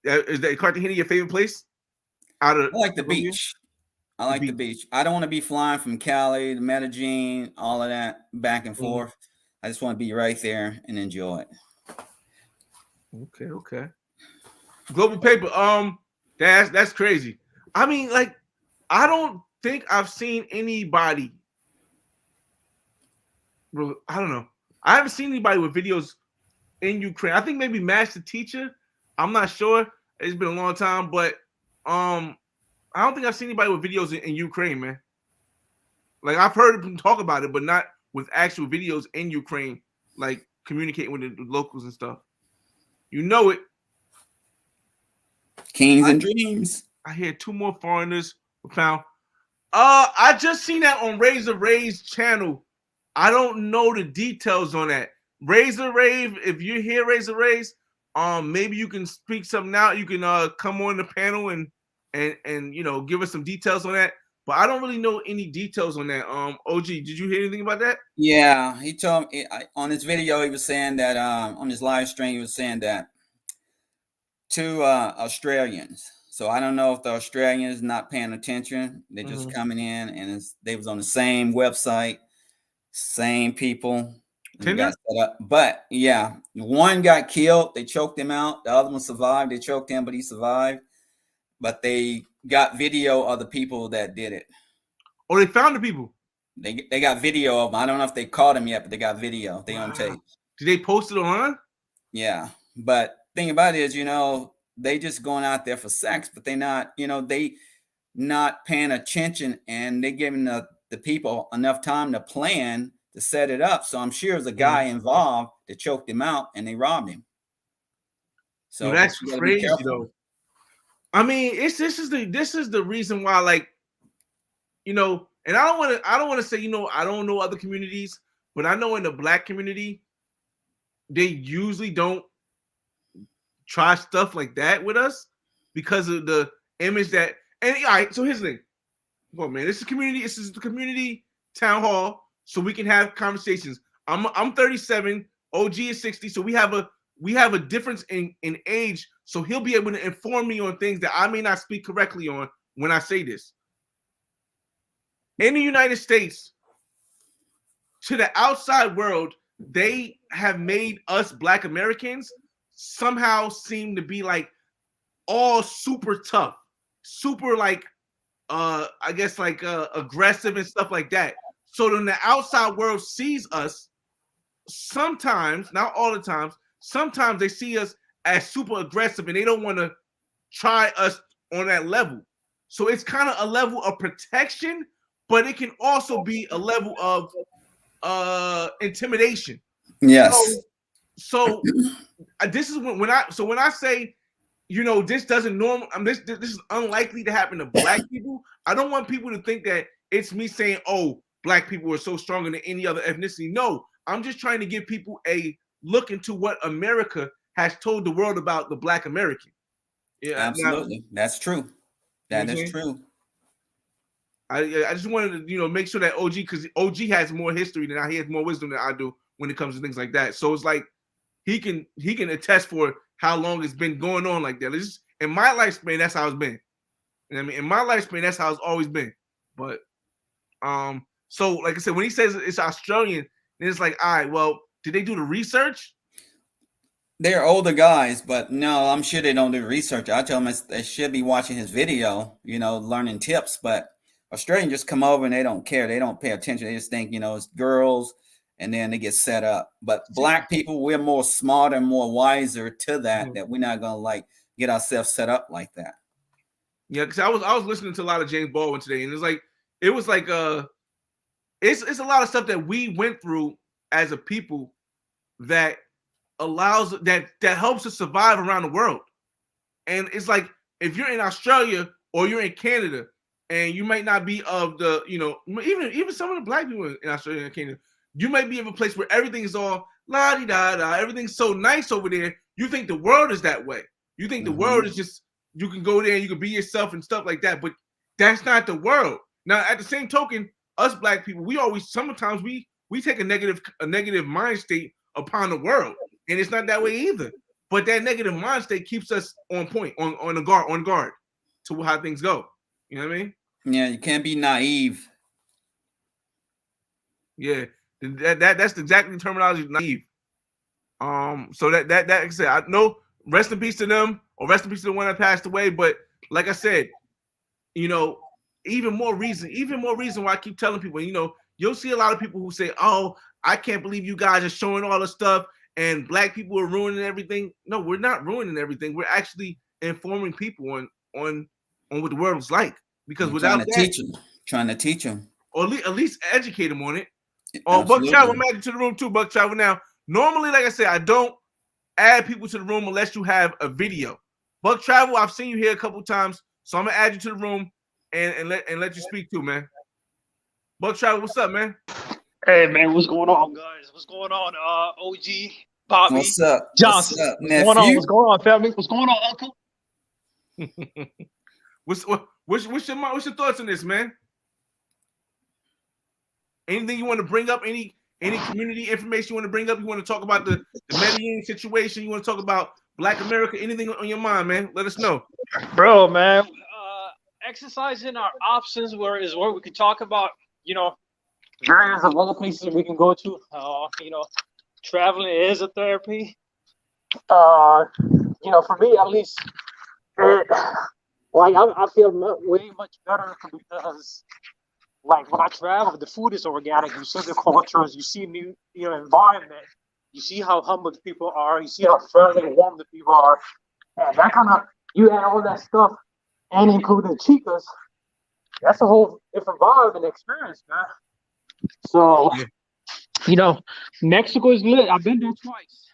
Is that Cartagena your favorite place? I like the beach. I like the beach. I don't want to be flying from Cali to Medellin, all of that back and forth. I just want to be right there and enjoy it. Okay. Global paper. That's crazy. I mean, like, I don't think I've seen anybody. I don't know. I haven't seen anybody with videos in Ukraine. I think maybe Master Teacher. I'm not sure. It's been a long time, but I don't think I've seen anybody with videos in Ukraine, man. Like I've heard them talk about it, but not with actual videos in Ukraine, like communicating with the locals and stuff. You know it. Kings and dreams. I hear 2 more foreigners were found. I just seen that on Razor Ray's channel. I don't know the details on that. Razor Ray, if you're here, Razor Rays, maybe you can speak something out. You can come on the panel and give us some details on that. But I don't really know any details on that. OG, did you hear anything about that? Yeah, he told me on his video. He was saying that on his live stream, he was saying that 2 Australians. So I don't know if the Australians not paying attention. They're just coming in, and they was on the same website, same people. Got set up. But yeah, one got killed. They choked him out. The other one survived. They choked him, but he survived. But they got video of the people that did it. Oh, they found the people. They got video of them. I don't know if they caught him yet, but they got video. They on tape. Did they post it online? Yeah, but thing about it is, they just going out there for sex, but they not, they not paying attention, and they giving the people enough time to plan to set it up. So I'm sure there's a guy involved that choked him out, and they robbed him. So that's crazy, though. I mean, this is the reason why, like, and I don't want to say, I don't know other communities, but I know in the Black community, they usually don't try stuff like that with us because of the image that. And all right, so here's the thing. Well, man, this is the community town hall, so we can have conversations. I'm 37, OG is 60, so we have a difference in age, so he'll be able to inform me on things that I may not speak correctly on when I say this. In the United States, to the outside world, they have made us Black Americans somehow seem to be like all super tough, super like I guess like aggressive and stuff like that. So then the outside world sees us sometimes, not all the times, sometimes they see us as super aggressive and they don't want to try us on that level. So it's kind of a level of protection, but it can also be a level of intimidation. Yes. So this is when I say, this doesn't normal. This is unlikely to happen to Black people. I don't want people to think that it's me saying, oh, Black people are so stronger than any other ethnicity. No, I'm just trying to give people a look into what America has told the world about the Black American. Yeah, Absolutely. That's true. That is true. I just wanted to, make sure that OG, because OG has more history than I, he has more wisdom than I do when it comes to things like that. So it's like he can attest for how long it's been going on like that. It's just, in my lifespan, that's how it's been. You know what I mean? In my lifespan, that's how it's always been. But so like I said, when he says it's Australian, then it's like, all right, well, did they do the research? They're older guys, but no, I'm sure they don't do research. I tell them they should be watching his video, learning tips. But Australians just come over and they don't care. They don't pay attention. They just think, it's girls, and then they get set up. But Black people, we're more smart and more wiser to that, that we're not gonna get ourselves set up like that. Yeah, because I was listening to a lot of James Baldwin today, and it was like it's a lot of stuff that we went through as a people that allows that helps us survive around the world. And it's like if you're in Australia or you're in Canada, and you might not be of the, even some of the Black people in Australia and Canada, you might be in a place where everything is all la di da da, everything's so nice over there. You think the world is that way. You think the world is just, you can go there and you can be yourself and stuff like that, but that's not the world. Now, at the same token, us Black people, sometimes we take a negative mind state upon the world, and it's not that way either. But that negative mind state keeps us on point, on guard to how things go. You know what I mean? Yeah, you can't be naive. Yeah, that's exactly the terminology, naive. So that like I said, I know, rest in peace to them, or rest in peace to the one that passed away. But like I said, even more reason why I keep telling people, you'll see a lot of people who say, "Oh, I can't believe you guys are showing all this stuff and Black people are ruining everything." No, we're not ruining everything. We're actually informing people on what the world is like. Because without trying to teach them, or at least educate them on it. Oh, Buck Travel, I'm adding to the room too. Buck Travel. Now, normally, like I said, I don't add people to the room unless you have a video. Buck Travel, I've seen you here a couple times, so I'm gonna add you to the room and let you speak too, man. Buck Travel, what's up, man? Hey, man, what's going on, guys? What's going on, OG, Bobby, what's up, Johnson? What's going on? What's going on, family? What's going on, Uncle? What's your thoughts on this, man? Anything you want to bring up? Any community information you want to bring up? You want to talk about the Medellin situation? You want to talk about Black America? Anything on your mind, man? Let us know. Bro, man, exercising our options where we can talk about, various of other places we can go to. Traveling is a therapy. For me at least, I feel way much better because, when I travel, the food is organic. You see the cultures, you see new, environment, you see how humble the people are, you see how friendly and warm the people are, and that you add all that stuff, and including chicas, that's a whole different vibe and experience, man. So, Mexico is lit. I've been there twice.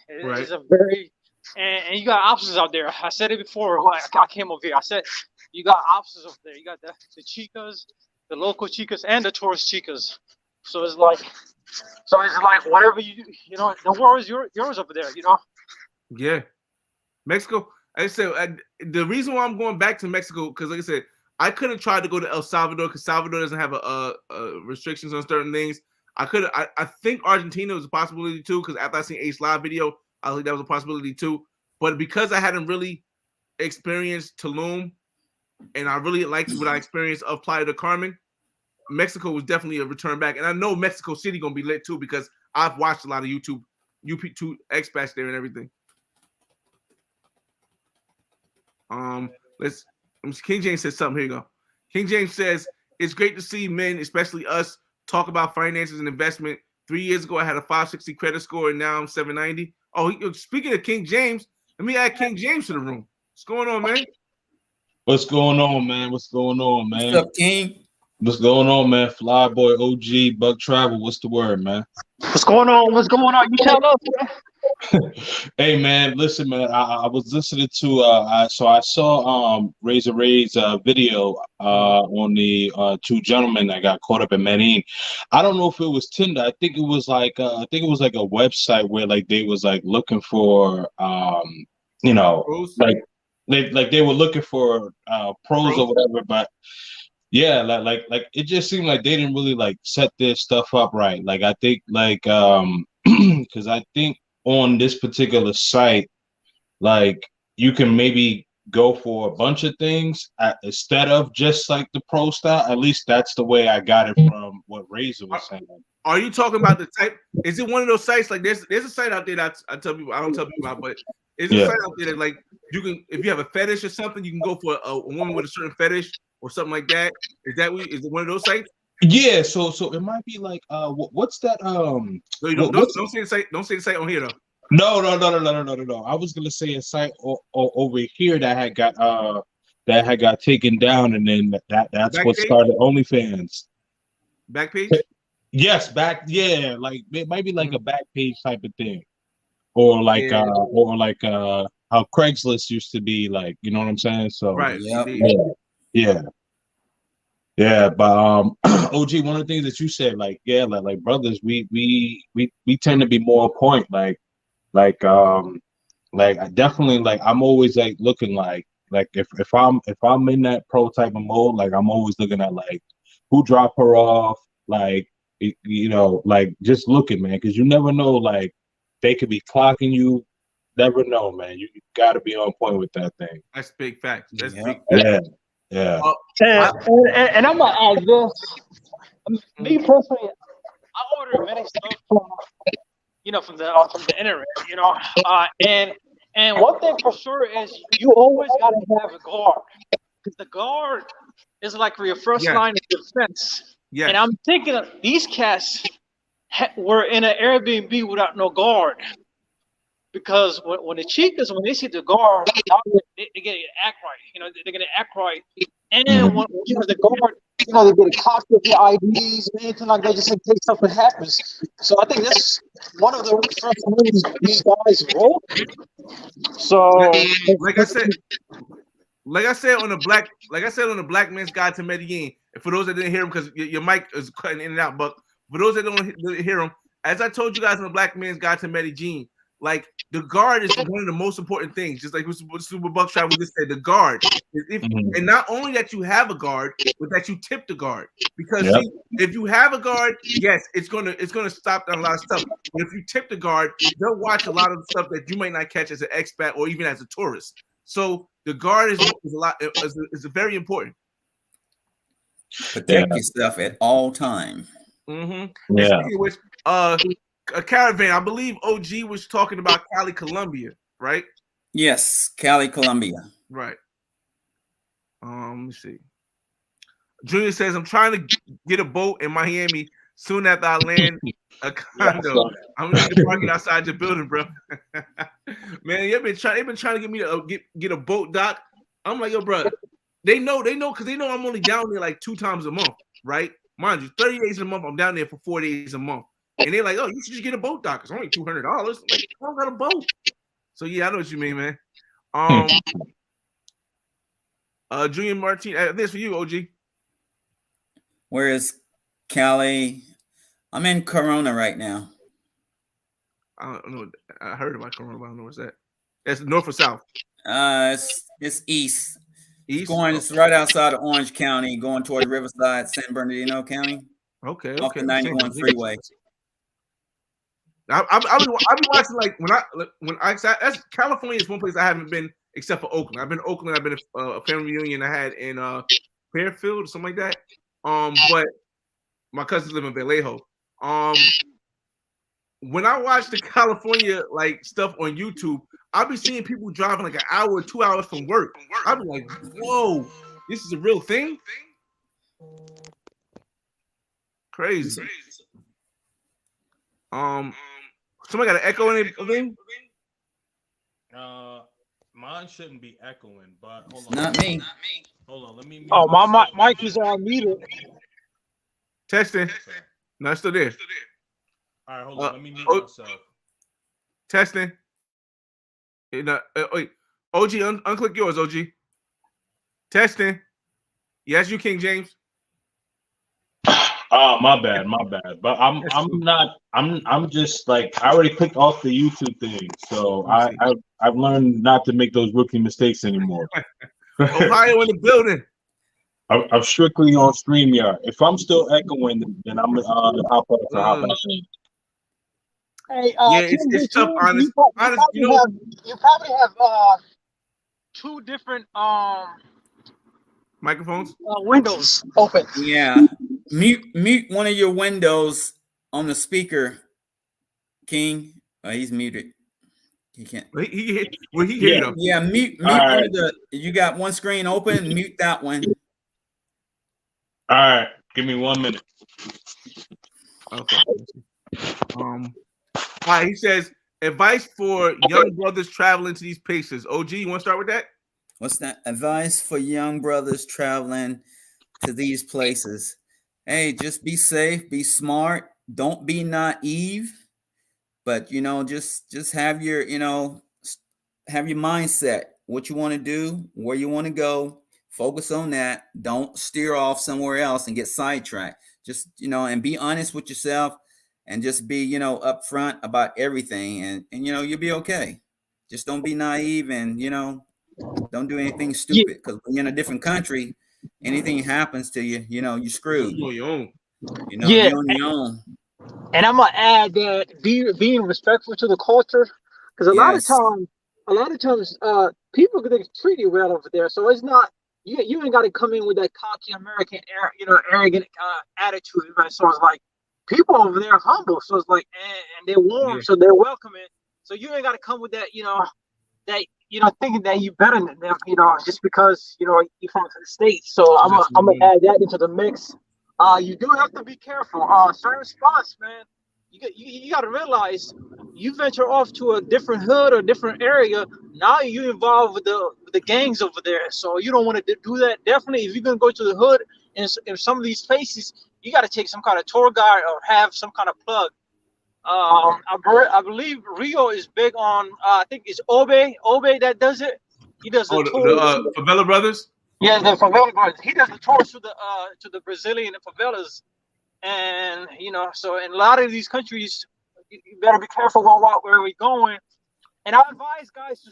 It's a very, and you got options out there. I said it before. I came over here. I said you got options over there. You got the chicas, the local chicas, and the tourist chicas. So it's like whatever the world is yours over there. Yeah, Mexico. Like I said, the reason why I'm going back to Mexico, because like I said, I couldn't try to go to El Salvador because Salvador doesn't have a restrictions on certain things. I think Argentina was a possibility too, because after I seen Ace Live video, I think that was a possibility too. But because I hadn't really experienced Tulum, and I really liked what I experienced of Playa del Carmen, Mexico was definitely a return back. And I know Mexico City gonna be lit too, because I've watched a lot of YouTube UP2 expats there and everything. King James says something. Here you go. King James says, it's great to see men, especially us, talk about finances and investment. 3 years ago, I had a 560 credit score, and now I'm 790. Oh, speaking of King James, let me add King James to the room. What's going on, man? What's going on, man? What's going on, man? What's up, King? What's going on, man? Flyboy OG, Buck Travel. What's the word, man? What's going on? You tell us, man. Hey man, listen man, I was listening to I saw Razor Ray's video on the two gentlemen that got caught up in Medellin. I don't know if it was Tinder. I think it was like a website where like they was like looking for you know Pros? like they were looking for pros Pros? or whatever, but yeah, like it just seemed like they didn't really like set their stuff up right. Like I think like because I think on this particular site, like you can maybe go for a bunch of things instead of just like the pro style. At least that's the way I got it from what Razor was saying. Are you talking about the type? Is it one of those sites like there's a site out there that I tell people I don't tell people about, but is a Yeah. site out there that like you can if you have a fetish or something, you can go for a woman with a certain fetish or something like that. Is it one of those sites? Yeah, so it might be like what's that No, you don't say the site. Don't say the site on here though. No. I was gonna say a site over here that had got taken down, and then that's what Backpage? started OnlyFans. Backpage? Yes, like it might be like a back page type of thing, or like Yeah. how Craigslist used to be, like, you know what I'm saying? So Right. Yep. yeah, but OG, one of the things that you said, like, yeah, like brothers, we tend to be more on point, like I definitely, like, I'm always like looking like if I'm in that pro type of mode, like I'm always looking at like who dropped her off, like you know, like just looking, man, because you never know, like they could be clocking you. Never know, man. You got to be on point with that thing. That's big facts. That's Yep. big facts. Yeah. And I'm gonna add this. Me personally, I order many stuff from the internet, and one thing for sure is you always gotta have a guard, because the guard is like your first Yes. line of defense. Yes. And I'm thinking of these cats were in an Airbnb without no guard, because when the chicas, when they see the guard, now they get to act right. They're gonna act right. And then when you have the guard, they get a copy of your IDs and anything like that, just in case something happens. So I think that's one of the first moves these guys roll. So like I said on the Black Man's Guide to Medellin. And for those that didn't hear him, because your mic is cutting in and out, but for those that don't hear him, as I told you guys on the Black Man's Guide to Medellin, like the guard is one of the most important things. Just like what Super Buckshot we just said, the guard is and not only that you have a guard, but that you tip the guard. Because see, if you have a guard, yes, it's gonna stop down a lot of stuff. But if you tip the guard, they'll watch a lot of the stuff that you might not catch as an expat or even as a tourist. So the guard is very important. Protect yourself at all times. Mm-hmm. Yeah. Speaking of which, a caravan, I believe OG was talking about Cali, Colombia, right? Yes, Cali, Colombia. Right. Let me see. Junior says, I'm trying to get a boat in Miami soon after I land a condo. I'm gonna need to park it outside your building, bro. Man, they've been trying to get me to get a boat, Doc. I'm like, yo, bro. They know, because they know I'm only down there like 2 times a month, right? Mind you, 30 days a month, I'm down there for 4 days a month. And they're like, oh, you should just get a boat, Doc. It's only $200. I'm like, I don't got a boat. So yeah, I know what you mean, man. Junior Martin, this for you, OG. Where is Cali? I'm in Corona right now. I don't know. I heard about Corona, but I don't know what's that. That's north or south? It's east. East? It's right outside of Orange County, going toward Riverside, San Bernardino County. Okay. Off the 91 freeway. I'll be watching, like, that's California is one place I haven't been except for Oakland. I've been to Oakland. I've been to a family reunion I had in Fairfield or something like that. But my cousins live in Vallejo. When I watch the California like stuff on YouTube, I'll be seeing people driving like an hour or 2 hours from work. I'll be like, whoa, this is a real thing? Crazy. Somebody got an echo in it? Mine shouldn't be echoing, but hold on. Not me. Hold on, let me. Oh, my mic is on muted. Testing. No, it's still there. All right, hold on. Let me mute myself. Testing. Wait, OG, unclick yours, OG. Testing. Yes, you, King James. Oh, my bad. But I'm just like I already clicked off the YouTube thing, so I've learned not to make those rookie mistakes anymore. Ohio in the building. I'm strictly on StreamYard. If I'm still echoing, then I'm hop back in. Hey, Yeah, King, it's tough. King, Honest, you know. you probably have two different Microphones. windows open. Yeah. Mute one of your windows on the speaker, King. Oh, he's muted. He can't. He hear you though. Yeah, mute All one right. of the. You got one screen open. Mute that one. All right, give me 1 minute. Okay. All right. He says advice for young brothers traveling to these places. OG, you want to start with that? What's that? Advice for young brothers traveling to these places. Hey, just be safe, be smart, don't be naive, but just have your, have your mindset, what you want to do, where you want to go, focus on that. Don't steer off somewhere else and get sidetracked. Just, and be honest with yourself and just be, upfront about everything and you'll be okay. Just don't be naive and, don't do anything stupid because when you're in a different country, anything happens to you, you're screwed. You're on your own. You're on your own. And I'm gonna add that being respectful to the culture, because a lot of times, people get treated well over there. So it's not you ain't got to come in with that cocky American, arrogant attitude. Right? So it's like people over there are humble. So it's like and they're warm, so they're welcoming. So you ain't got to come with that, thinking that you better than them, just because you're from the States. So I'm gonna add that into the mix. You do have to be careful. Certain spots, man, you got to realize you venture off to a different hood or different area. Now you're involved with the gangs over there, so you don't want to do that. Definitely, if you're gonna go to the hood in some of these places, you got to take some kind of tour guide or have some kind of plug. I believe Rio is big on. I think it's Obe that does it. He does the tour. The Favela Brothers. Yeah, the favela brothers. He does the tours to the Brazilian favelas, and so in a lot of these countries, you better be careful about where we're going. And I advise guys to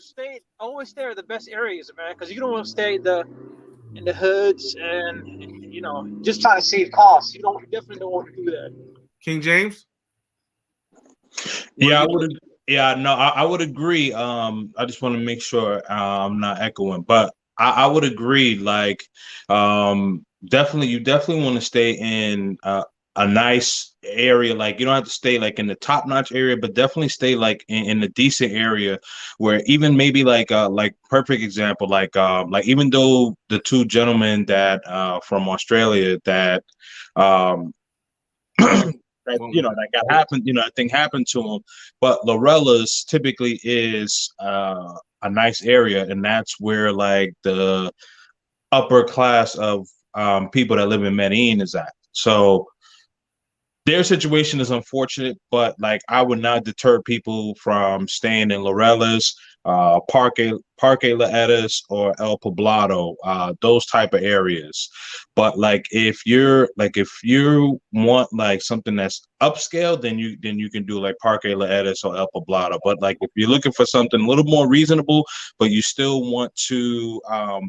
always stay at the best areas, man, because you don't want to stay in the hoods and just trying to save costs. You definitely don't want to do that. King James. Yeah, I would agree. I just want to make sure I'm not echoing, but I would agree. Like, definitely, you definitely want to stay in a nice area. Like, you don't have to stay like in the top-notch area, but definitely stay like in a decent area where even maybe like perfect example, like even though the two gentlemen that from Australia that that got happened, that thing happened to him. But Lorella's typically is a nice area, and that's where like the upper class of people that live in Medellin is at. So their situation is unfortunate, but like I would not deter people from staying in Lorella's, Parque La Edas, or El Poblado, those type of areas. But like if you want like something that's upscale, then you can do like Parque La Edas or El Poblado. But like if you're looking for something a little more reasonable, but you still want to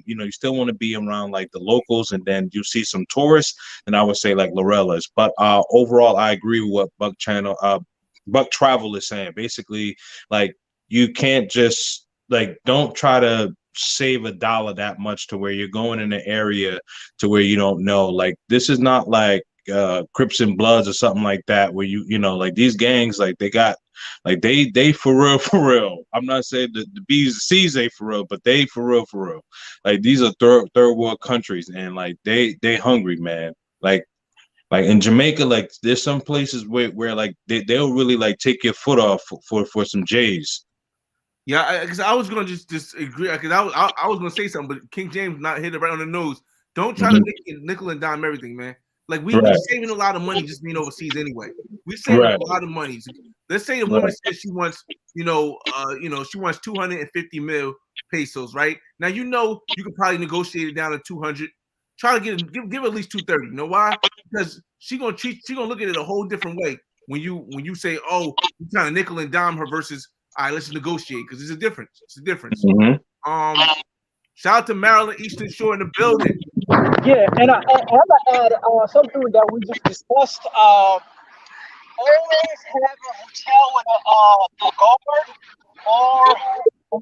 you still want to be around like the locals, and then you see some tourists, then I would say like Lorella's. But overall, I agree with what Buck Travel is saying. Basically, like you can't just like don't try to save $1 that much to where you're going in an area to where you don't know. Like this is not like Crips and Bloods or something like that where like these gangs, like they got like they for real. I'm not saying the B's and C's ain't for real, but they for real. Like these are third world countries, and like they hungry, man. Like in Jamaica, like there's some places where like they'll really like take your foot off for some J's. Yeah, because I was gonna just agree, because I was gonna say something, but King James not hit it right on the nose. Don't try to nickel and dime everything, man. Like we're saving a lot of money just being overseas anyway. We're saving a lot of money. So let's say a woman says she wants she wants 250 mil pesos, right? Now you can probably negotiate it down to 200. Try to give at least 230. You know why? Because she gonna look at it a whole different way when you say, oh, you're trying to nickel and dime her versus, all right, let's negotiate, because it's a difference. It's a difference. Shout out to Maryland Eastern Shore in the building. Yeah, and I'm gonna add something that we just discussed. Always have a hotel with a guard or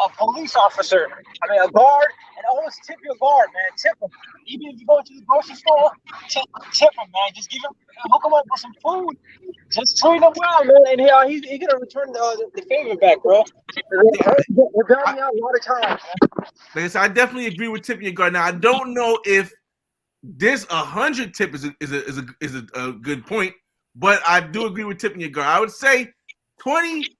a police officer. I mean, a guard, and always tip your guard, man. Tip him. Even if you go to the grocery store, tip him, man. Just hook him up with some food. Just treat him well, man. And he's gonna return the favor back, bro. We're down out a lot of times. Like I said, I definitely agree with tipping your guard. Now I don't know if this 100 tip is a good point. But I do agree with tipping your guard. I would say 20,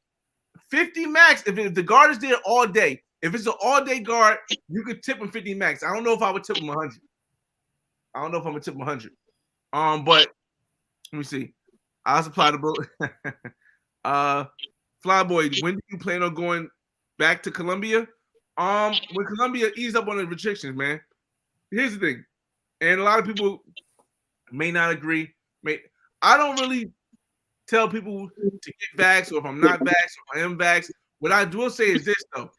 50 max. If the guard is there all day, if it's an all-day guard, you could tip him 50 max. I don't know if I would tip him 100. I don't know if I'm gonna tip him 100. But let me see. I'll supply the boat. Flyboy, when do you plan on going back to Colombia? When Colombia eased up on the restrictions, man. Here's the thing, and a lot of people may not agree. I don't really tell people to get vaxxed, or if I'm not vaxxed, or I am vaxxed. What I will say is this, though.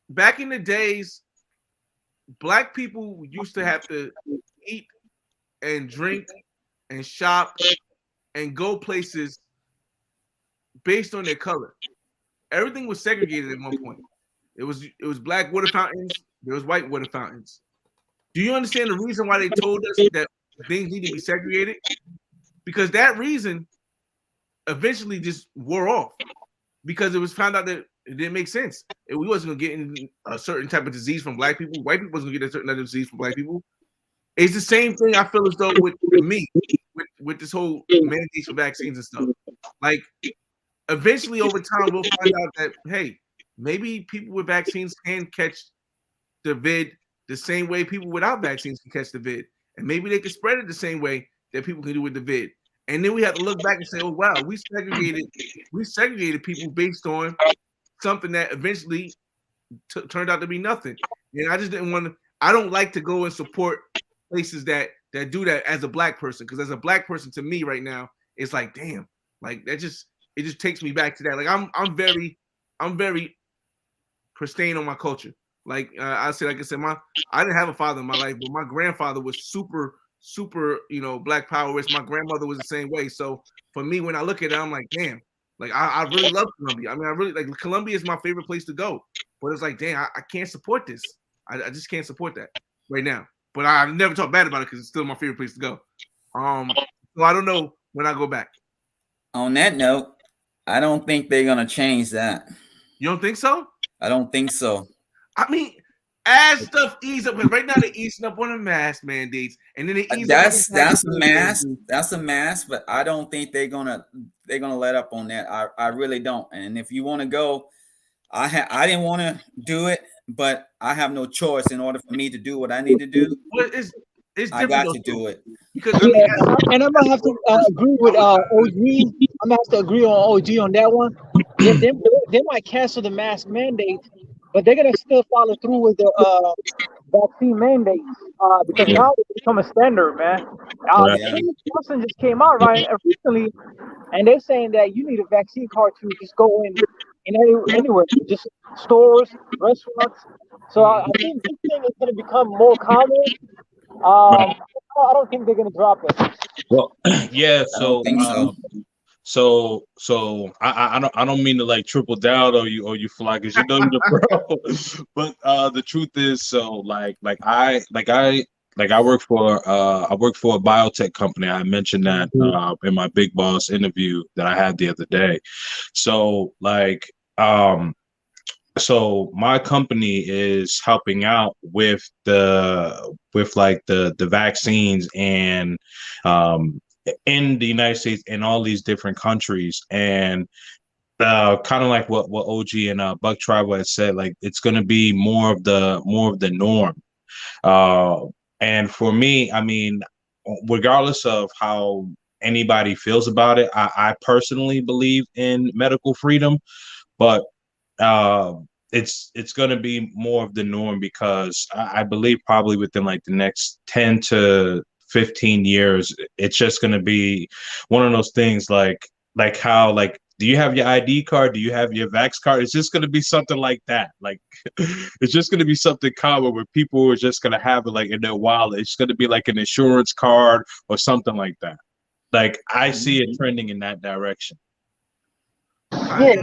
Back in the days, Black people used to have to eat and drink and shop and go places based on their color. Everything was segregated at one point. It was Black water fountains. There was white water fountains. Do you understand the reason why they told us that things need to be segregated? Because that reason eventually just wore off, because it was found out that it didn't make sense. We wasn't gonna get a certain type of disease from Black people. White people wasn't gonna get a certain type of disease from Black people. It's the same thing I feel as though with me, with this whole mandates for vaccines and stuff. Like, eventually over time we'll find out that, hey, maybe people with vaccines can catch the vid the same way people without vaccines can catch the vid. And maybe they can spread it the same way that people can do with the vid. And then we have to look back and say, oh, wow, we segregated people based on something that eventually turned out to be nothing. And I just didn't want to, I don't like to go and support places that do that as a Black person. Because as a Black person, to me right now, it's like, damn, like it just takes me back to that. Like I'm very pristine on my culture. Like I said, I didn't have a father in my life, but my grandfather was super, Black powerist. My grandmother was the same way. So for me, when I look at it, I'm like, damn, like I really love Colombia. I mean, I really like Colombia is my favorite place to go. But it's like, damn, I can't support this. I just can't support that right now. But I never talk bad about it because it's still my favorite place to go. So I don't know when I go back. On that note, I don't think they're gonna change that. You don't think so? I don't think so. I mean, as stuff ease up, because right now they're easing up on the mask mandates, and then they ease that's up. That's a mask, but I don't think they're gonna let up on that. I really don't. And if you want to go, I didn't want to do it, but I have no choice. In order for me to do what I need to do, well, it's I got to do it. Because and I'm gonna have to agree with OG. I'm gonna have to agree on OG on that one. They might cancel the mask mandate, but they're gonna still follow through with the vaccine mandates because now it's become a standard, man. Johnson just came out right recently, and they're saying that you need a vaccine card to just go in anywhere, just stores, restaurants. So I think this thing is gonna become more common. I don't think they're gonna drop it. Well, yeah. So, I don't think so. I don't mean to like triple down on you fly, because you know you're the pro. But the truth is, so I work for a biotech company. I mentioned that in my Big Boss interview that I had the other day. So so my company is helping out with the vaccines and in the United States and all these different countries, and kind of like what OG and Buck Tribal had said, like it's going to be more of the norm. And for me, I mean, regardless of how anybody feels about it. I personally believe in medical freedom, but it's going to be more of the norm because I believe probably within like the next 10 to 15 years, it's just going to be one of those things like how like, do you have your ID card? Do you have your Vax card? It's just going to be something like that. Like, it's just going to be something common where people are just going to have it like in their wallet. It's going to be like an insurance card or something like that. Like, I see it trending in that direction. Yeah,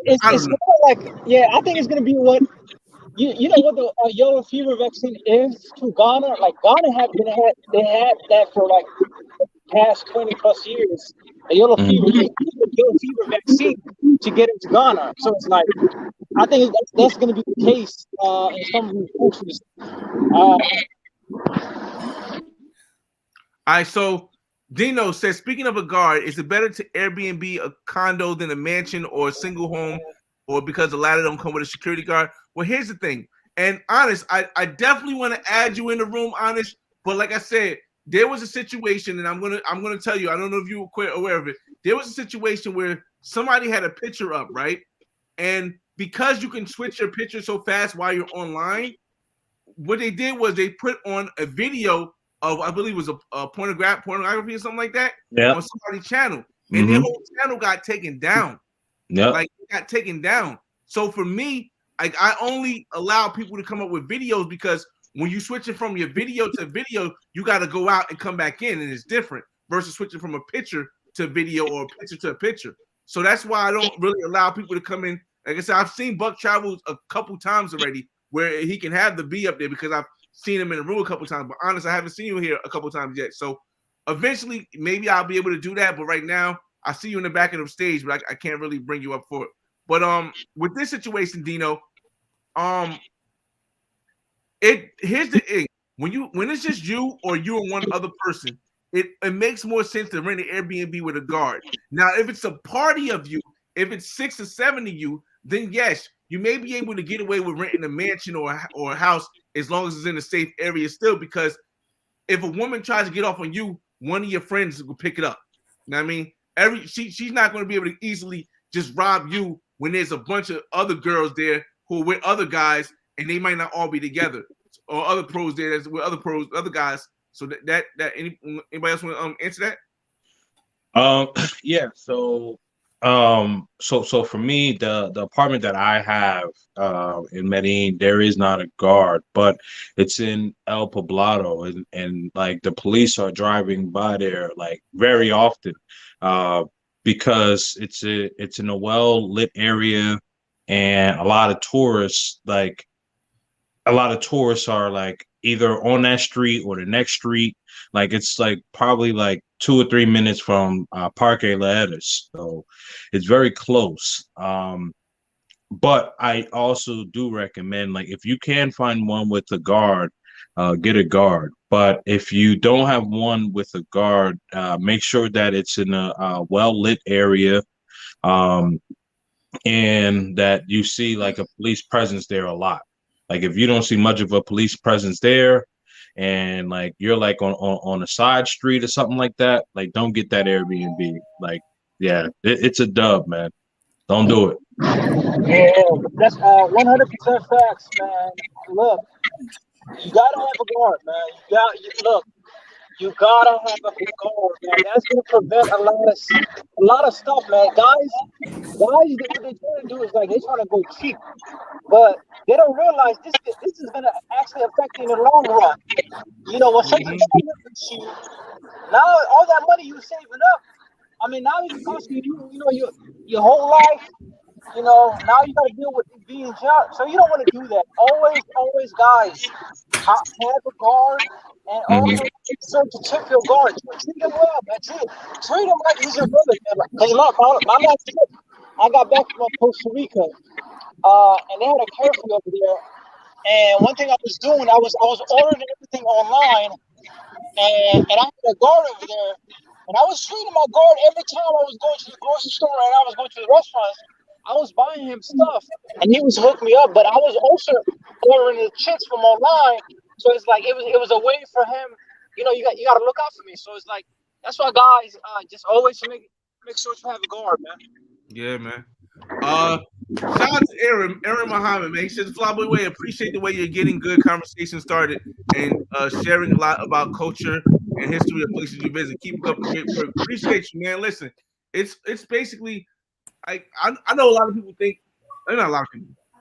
it's I don't kind know. of like, yeah, I think it's gonna be what you know what the yellow fever vaccine is to Ghana. Like Ghana they had that for like past 20+ years. The yellow Mhm. fever, they used the yellow fever vaccine to get into Ghana. So it's like I think that's gonna be the case in some of these countries. All right, so Dino says, speaking of a guard, is it better to Airbnb a condo than a mansion or a single home, or because the latter don't come with a security guard? Well, here's the thing, and honest, I definitely want to add you in the room, honest. But like I said, there was a situation, and I'm gonna tell you. I don't know if you were quite aware of it. There was a situation where somebody had a picture up, right? And because you can switch your picture so fast while you're online, what they did was they put on a video of, I believe it was a pornography or something like that Yeah. on somebody's channel, and their whole channel got taken down. Yeah. Like it got taken down. So for me, I only allow people to come up with videos because when you switch it from your video to video, you got to go out and come back in, and it's different versus switching from a picture to video or a picture to a picture. So that's why I don't really allow people to come in. Like I said, I've seen Buck travel a couple times already where he can have the B up there because I've seen him in the room a couple times. But honestly, I haven't seen you here a couple times yet. So eventually, maybe I'll be able to do that. But right now, I see you in the back of the stage, but I can't really bring you up for it. But with this situation, Dino, here's the thing: when it's just you or you and one other person, it makes more sense to rent an Airbnb with a guard. Now, if it's a party of you, if it's 6 or 7 of you, then yes, you may be able to get away with renting a mansion or a house as long as it's in a safe area still, because if a woman tries to get off on you, one of your friends will pick it up. You know what I mean? She's not going to be able to easily just rob you when there's a bunch of other girls there who are with other guys and they might not all be together, or other pros there that's with other guys. So anybody else want to answer that? Yeah. So for me, the apartment that I have in Medellin, there is not a guard, but it's in El Poblado, and like the police are driving by there like very often because it's in a well lit area, and a lot of tourists are like either on that street or the next street. Like it's like probably like 2 or 3 minutes from Parque Laedas, so it's very close. But I also do recommend, like, if you can find one with a guard, get a guard. But if you don't have one with a guard, make sure that it's in a well lit area, and that you see like a police presence there a lot. Like if you don't see much of a police presence there, and like you're like on a side street or something like that, like don't get that Airbnb. Like, yeah, it's a dub, man. Don't do it. Yeah, that's 100% facts, man. Look, you gotta have a guard, man. You gotta have a guard, man. That's gonna prevent a lot of stuff, man. Guys, what they're trying to do is like they're trying to go cheap, but they don't realize this is gonna actually affect you in the long run. You know, when something happens to you, now all that money you saving up, I mean, now it's costing you, your whole life. You know, now you got to deal with being judged. So you don't want to do that. Always, guys, have a guard, and also make sure to tip your guard. Treat him well, man. Treat him like he's your brother, man. Because my last trip, I got back from Costa Rica, and they had a curfew over there. And one thing I was doing, I was ordering everything online, and I had a guard over there, and I was treating my guard every time I was going to the grocery store and I was going to the restaurants. I was buying him stuff, and he was hooking me up. But I was also ordering the chicks from online, so it's like it was a way for him. You know, you got to look out for me. So it's like That's why guys just always make sure you have a guard, man. Yeah, man. Shout out to Aaron Muhammad, man. He says, Flyboy Way, appreciate the way you're getting good conversation started and sharing a lot about culture and history of places you visit. Keep up the great work. Appreciate you, man. Listen, it's basically I know a lot of people think, not a lot of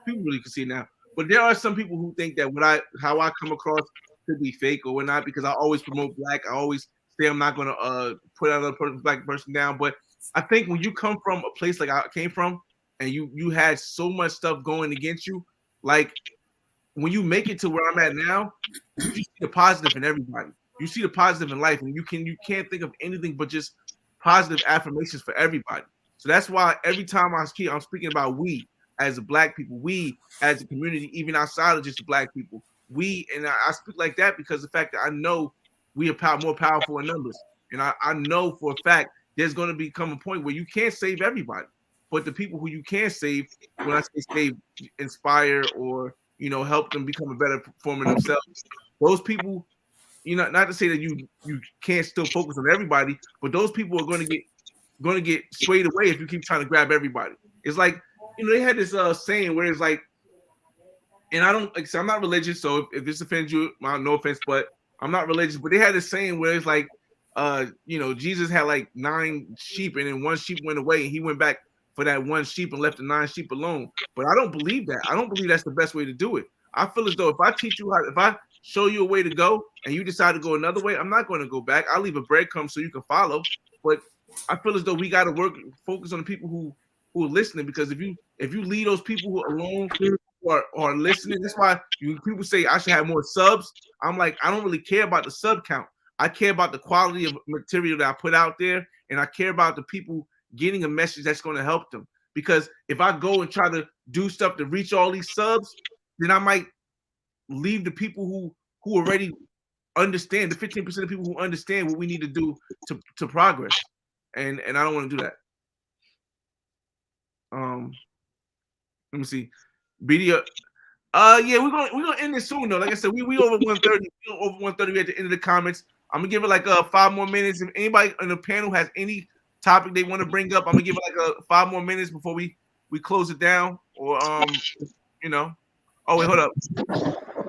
people really can see it now, but there are some people who think that how I come across could be fake or whatnot because I always promote black. I always say I'm not gonna put another black person down. But I think when you come from a place like I came from and you had so much stuff going against you, like when you make it to where I'm at now, you see the positive in everybody. You see the positive in life, and you can't think of anything but just positive affirmations for everybody. So that's why every time I'm speaking about we as a black people, we as a community, even outside of just the black people, I speak like that because the fact that I know we are more powerful in numbers, and I know for a fact there's going to become a point where you can't save everybody, but the people who you can save, when I say save, inspire or help them become a better performer themselves, those people, not to say that you can't still focus on everybody, but those people are going to get swayed away if you keep trying to grab everybody. It's like, they had this saying where it's like, and I don't, like, so I'm not religious, so if this offends you, no offense, but I'm not religious, but they had this saying where it's like, Jesus had like 9 sheep and then one sheep went away and he went back for that one sheep and left the 9 sheep alone. But I don't believe that. I don't believe that's the best way to do it. I feel as though if I show you a way to go and you decide to go another way, I'm not going to go back. I'll leave a breadcrumb so you can follow. But I feel as though we got to focus on the people who are listening, because if you leave those people who are alone or are listening, that's why people say I should have more subs. I'm like, I don't really care about the sub count. I care about the quality of material that I put out there, and I care about the people getting a message that's going to help them. Because if I go and try to do stuff to reach all these subs, then I might leave the people who already understand, the 15% of people who understand what we need to do to progress. And I don't want to do that. Let me see. Video. Yeah, we're gonna end this soon though. Like I said, we over 130. Over 130 at the end of the comments. I'm gonna give it like 5 more minutes. If anybody on the panel has any topic they want to bring up, I'm gonna give it like 5 more minutes before we close it down. Or Oh wait, hold up.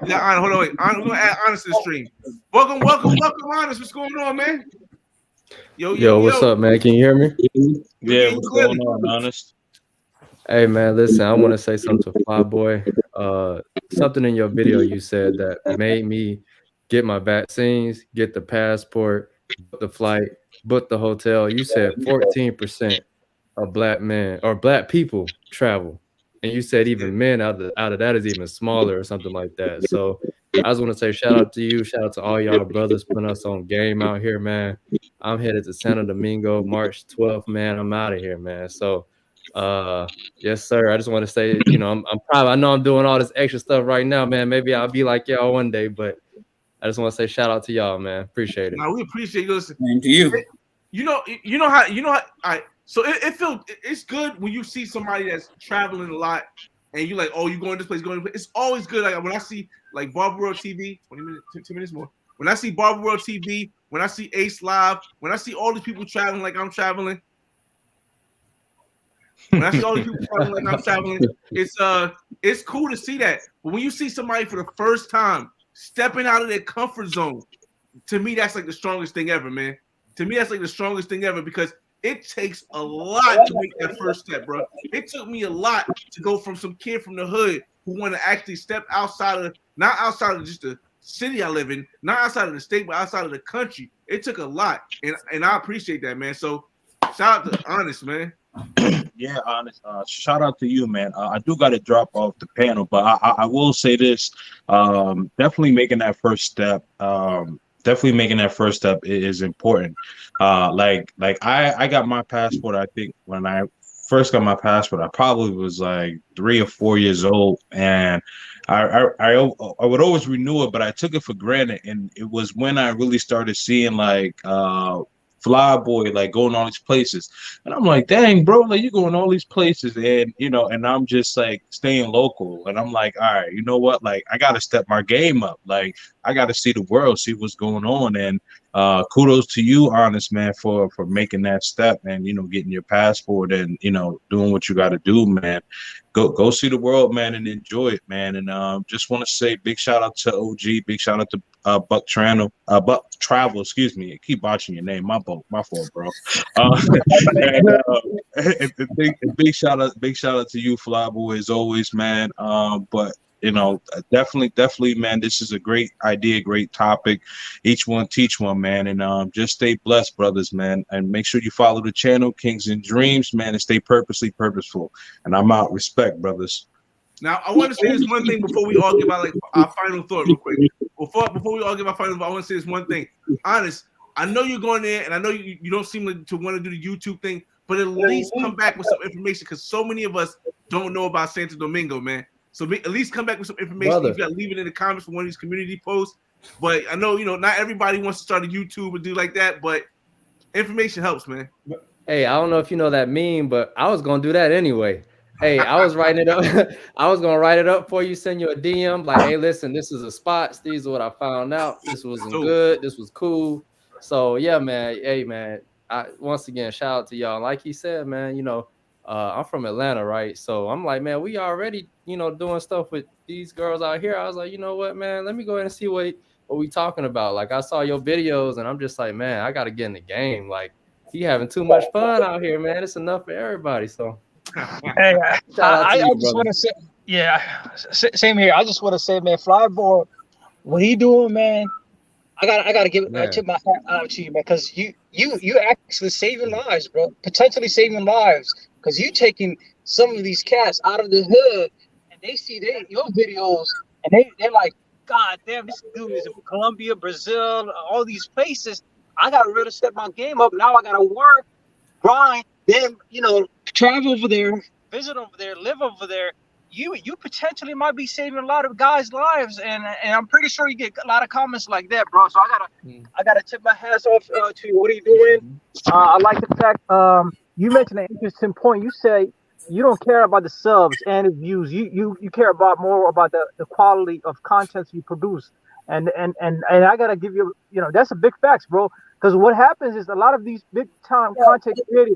We got Honor. Hold on, wait. We're gonna add Honest to the stream. Welcome, Honest. What's going on, man? Yo, what's up, man? Can you hear me? Yeah, what's going on, Honest? Hey, man, listen, I want to say something to Flyboy. Something in your video you said that made me get my vaccines, get the passport, book the flight, book the hotel. You said 14% of black men or black people travel. And you said even men out of that is even smaller or something like that. So I just want to say shout out to you. Shout out to all y'all brothers putting us on game out here, man. I'm headed to Santo Domingo March 12th, man. I'm out of here, man. So yes, sir. I just want to say, I'm proud. I know I'm doing all this extra stuff right now, man. Maybe I'll be like y'all one day, but I just want to say shout out to y'all, man. Appreciate it. No, we appreciate you. Same to you. You know how. All right. So it's good when you see somebody that's traveling a lot and you're like, oh, you going this place, going this place. It's always good. Like when I see like Barber World TV, 20 minutes, 2 minutes more. When I see Barber World TV, when I see Ace Live, when I see all these people traveling like I'm traveling, when I see all these people traveling like I'm traveling, it's cool to see that. But when you see somebody for the first time stepping out of their comfort zone, to me that's like the strongest thing ever, man. To me that's like the strongest thing ever, because it takes a lot to make that first step, bro. It took me a lot to go from some kid from the hood who want to actually step not outside of just the city I live in, not outside of the state, but outside of the country. It took a lot, and I appreciate that, man. So shout out to Honest, man. Yeah, Honest. Shout out to you, man. I do got to drop off the panel, but I will say this: definitely making that first step. Definitely making that first step is important. Like I got my passport. I think when I first got my passport, I probably was like 3 or 4 years old, and I would always renew it, but I took it for granted. And it was when I really started seeing like Flyboy like going all these places, and I'm like, dang, bro, like you going all these places, and and I'm just like staying local, and I'm like, all right, you know what, like I gotta step my game up, like I gotta see the world, see what's going on, and kudos to you, honest man, for making that step and getting your passport and doing what you got to do, man. Go see the world, man, and enjoy it, man. And just want to say big shout out to OG, big shout out to Buck Travel, excuse me. I keep botching your name, my fault, bro. And big shout out to you, Flyboy, as always, man. But definitely, man, this is a great idea, great topic. Each one teach one, man. And just stay blessed, brothers, man. And make sure you follow the channel, Kings and Dreams, man, and stay purposeful. And I'm out. Respect, brothers. Now, I want to say this one thing before we all give out our final thought real quick. Before we all give our final thought, I want to say this one thing. Honest, I know you're going there, and I know you don't seem to want to do the YouTube thing, but at least come back with some information because so many of us don't know about Santo Domingo, man. So at least come back with some information. Brother. You got to leave it in the comments for one of these community posts. But I know, not everybody wants to start a YouTube and do like that, but information helps, man. Hey, I don't know if you know that meme, but I was gonna do that anyway. Hey, I was writing it up. I was gonna write it up for you, send you a DM, like, hey, listen, this is a spot. These are what I found out. This wasn't good. This was cool. So yeah, man. Hey, man. Once again, shout out to y'all. Like he said, man, I'm from Atlanta, right? So I'm like, man, we already, doing stuff with these girls out here. I was like, you know what, man, let me go ahead and see what we talking about. Like, I saw your videos and I'm just like, man, I got to get in the game. Like, he having too much fun out here, man. It's enough for everybody. So Hey, I just want to say, yeah, same here. I just want to say, man, Flyboy, what he doing, man, I gotta give tip my hat out to you, man, because you actually saving lives, bro. Potentially saving lives, because you taking some of these cats out of the hood, and they see your videos, and they're like, God damn, this dude is in Colombia, Brazil, all these places. I gotta really step my game up. Now I gotta work, grind, then travel over there, visit over there, live over there. You potentially might be saving a lot of guys' lives, and I'm pretty sure you get a lot of comments like that, bro. So I gotta tip my hats off to you. What are you doing? I like the fact you mentioned an interesting point. You say you don't care about the subs and the views. You care about more about the quality of content you produce. And I gotta give you, that's a big facts, bro. Because what happens is a lot of these big time content creators,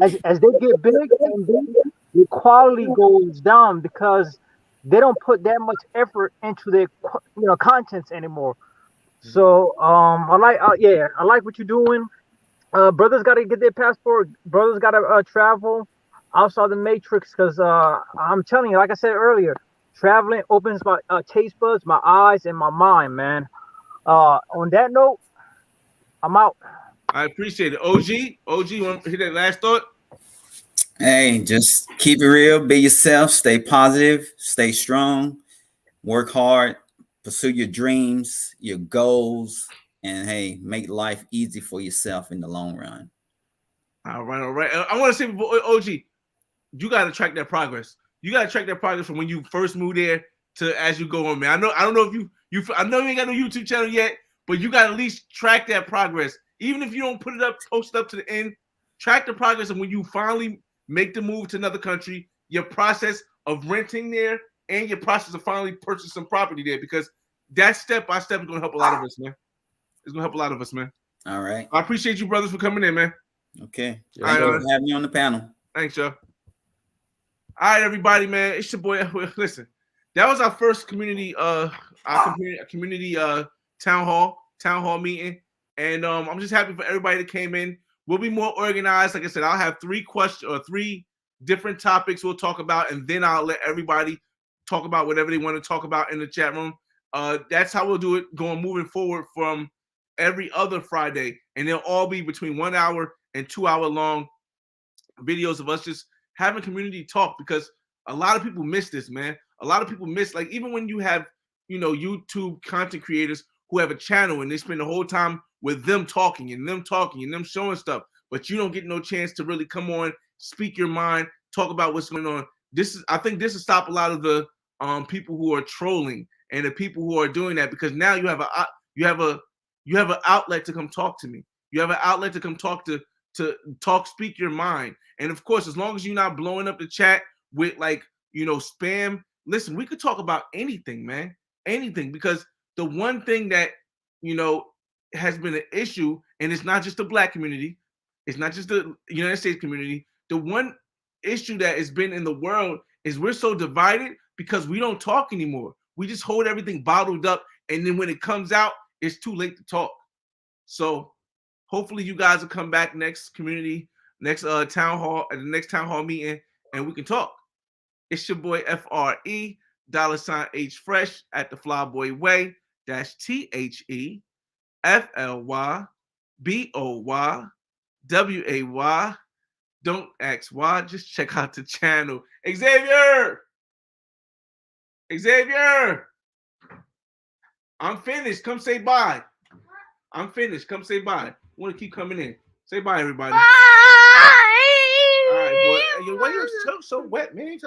as they get big and big, the quality goes down because they don't put that much effort into their contents anymore. So I like what you're doing. Brothers got to get their passport. Brothers got to travel outside the matrix because I'm telling you, like I said earlier, traveling opens my taste buds, my eyes, and my mind, man. On that note, I'm out. I appreciate it. OG, you want to hit that last thought? Hey, just keep it real, be yourself, stay positive, stay strong, work hard, pursue your dreams, your goals, and hey, make life easy for yourself in the long run. All right. I want to say, OG, you got to track that progress. You got to track that progress from when you first moved there to as you go on, man. I don't know if I know you ain't got no YouTube channel yet, but you got to at least track that progress. Even if you don't put it up, post it up to the end, track the progress. And when you finally make the move to another country, your process of renting there and your process of finally purchasing some property there, because that step by step is going to help a lot of us, man. It's going to help a lot of us, man. All right. I appreciate you brothers for coming in, man. Okay. Thanks for having me on the panel. Thanks, y'all. All right, everybody, man. It's your boy. Listen, that was our first community town hall meeting. And I'm just happy for everybody that came in. We'll be more organized. Like I said, I'll have 3 different topics we'll talk about, and then I'll let everybody talk about whatever they want to talk about in the chat room. That's how we'll do it moving forward from every other Friday. And they'll all be between 1 hour and 2 hour long videos of us just having community talk, because a lot of people miss this, man. A lot of people miss, like, even when you have, YouTube content creators who have a channel and they spend the whole time with them talking and them showing stuff, but you don't get no chance to really come on, speak your mind, talk about what's going on. I think this will stop a lot of the people who are trolling and the people who are doing that, because now you have an outlet to come talk to me. You have an outlet to come speak your mind. And of course, as long as you're not blowing up the chat with spam, listen, we could talk about anything, man. Anything, because the one thing that has been an issue, and it's not just the Black community, it's not just the United States community. The one issue that has been in the world is we're so divided because we don't talk anymore. We just hold everything bottled up, and then when it comes out, it's too late to talk. So hopefully you guys will come back next town hall at the next town hall meeting, and we can talk. It's your boy FRE $H Fresh at the Flyboy Way THEFLYBOYWAY. Don't ask why, just check out the channel. Xavier, I'm finished. Come say bye. I'm finished. Come say bye. I want to keep coming in. Say bye, everybody. Bye. All right, boy. Hey, why your tongue so wet, man?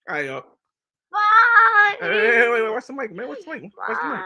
All right, y'all. Bye. Hey, wait, watch the mic, man. Watch the mic. Bye.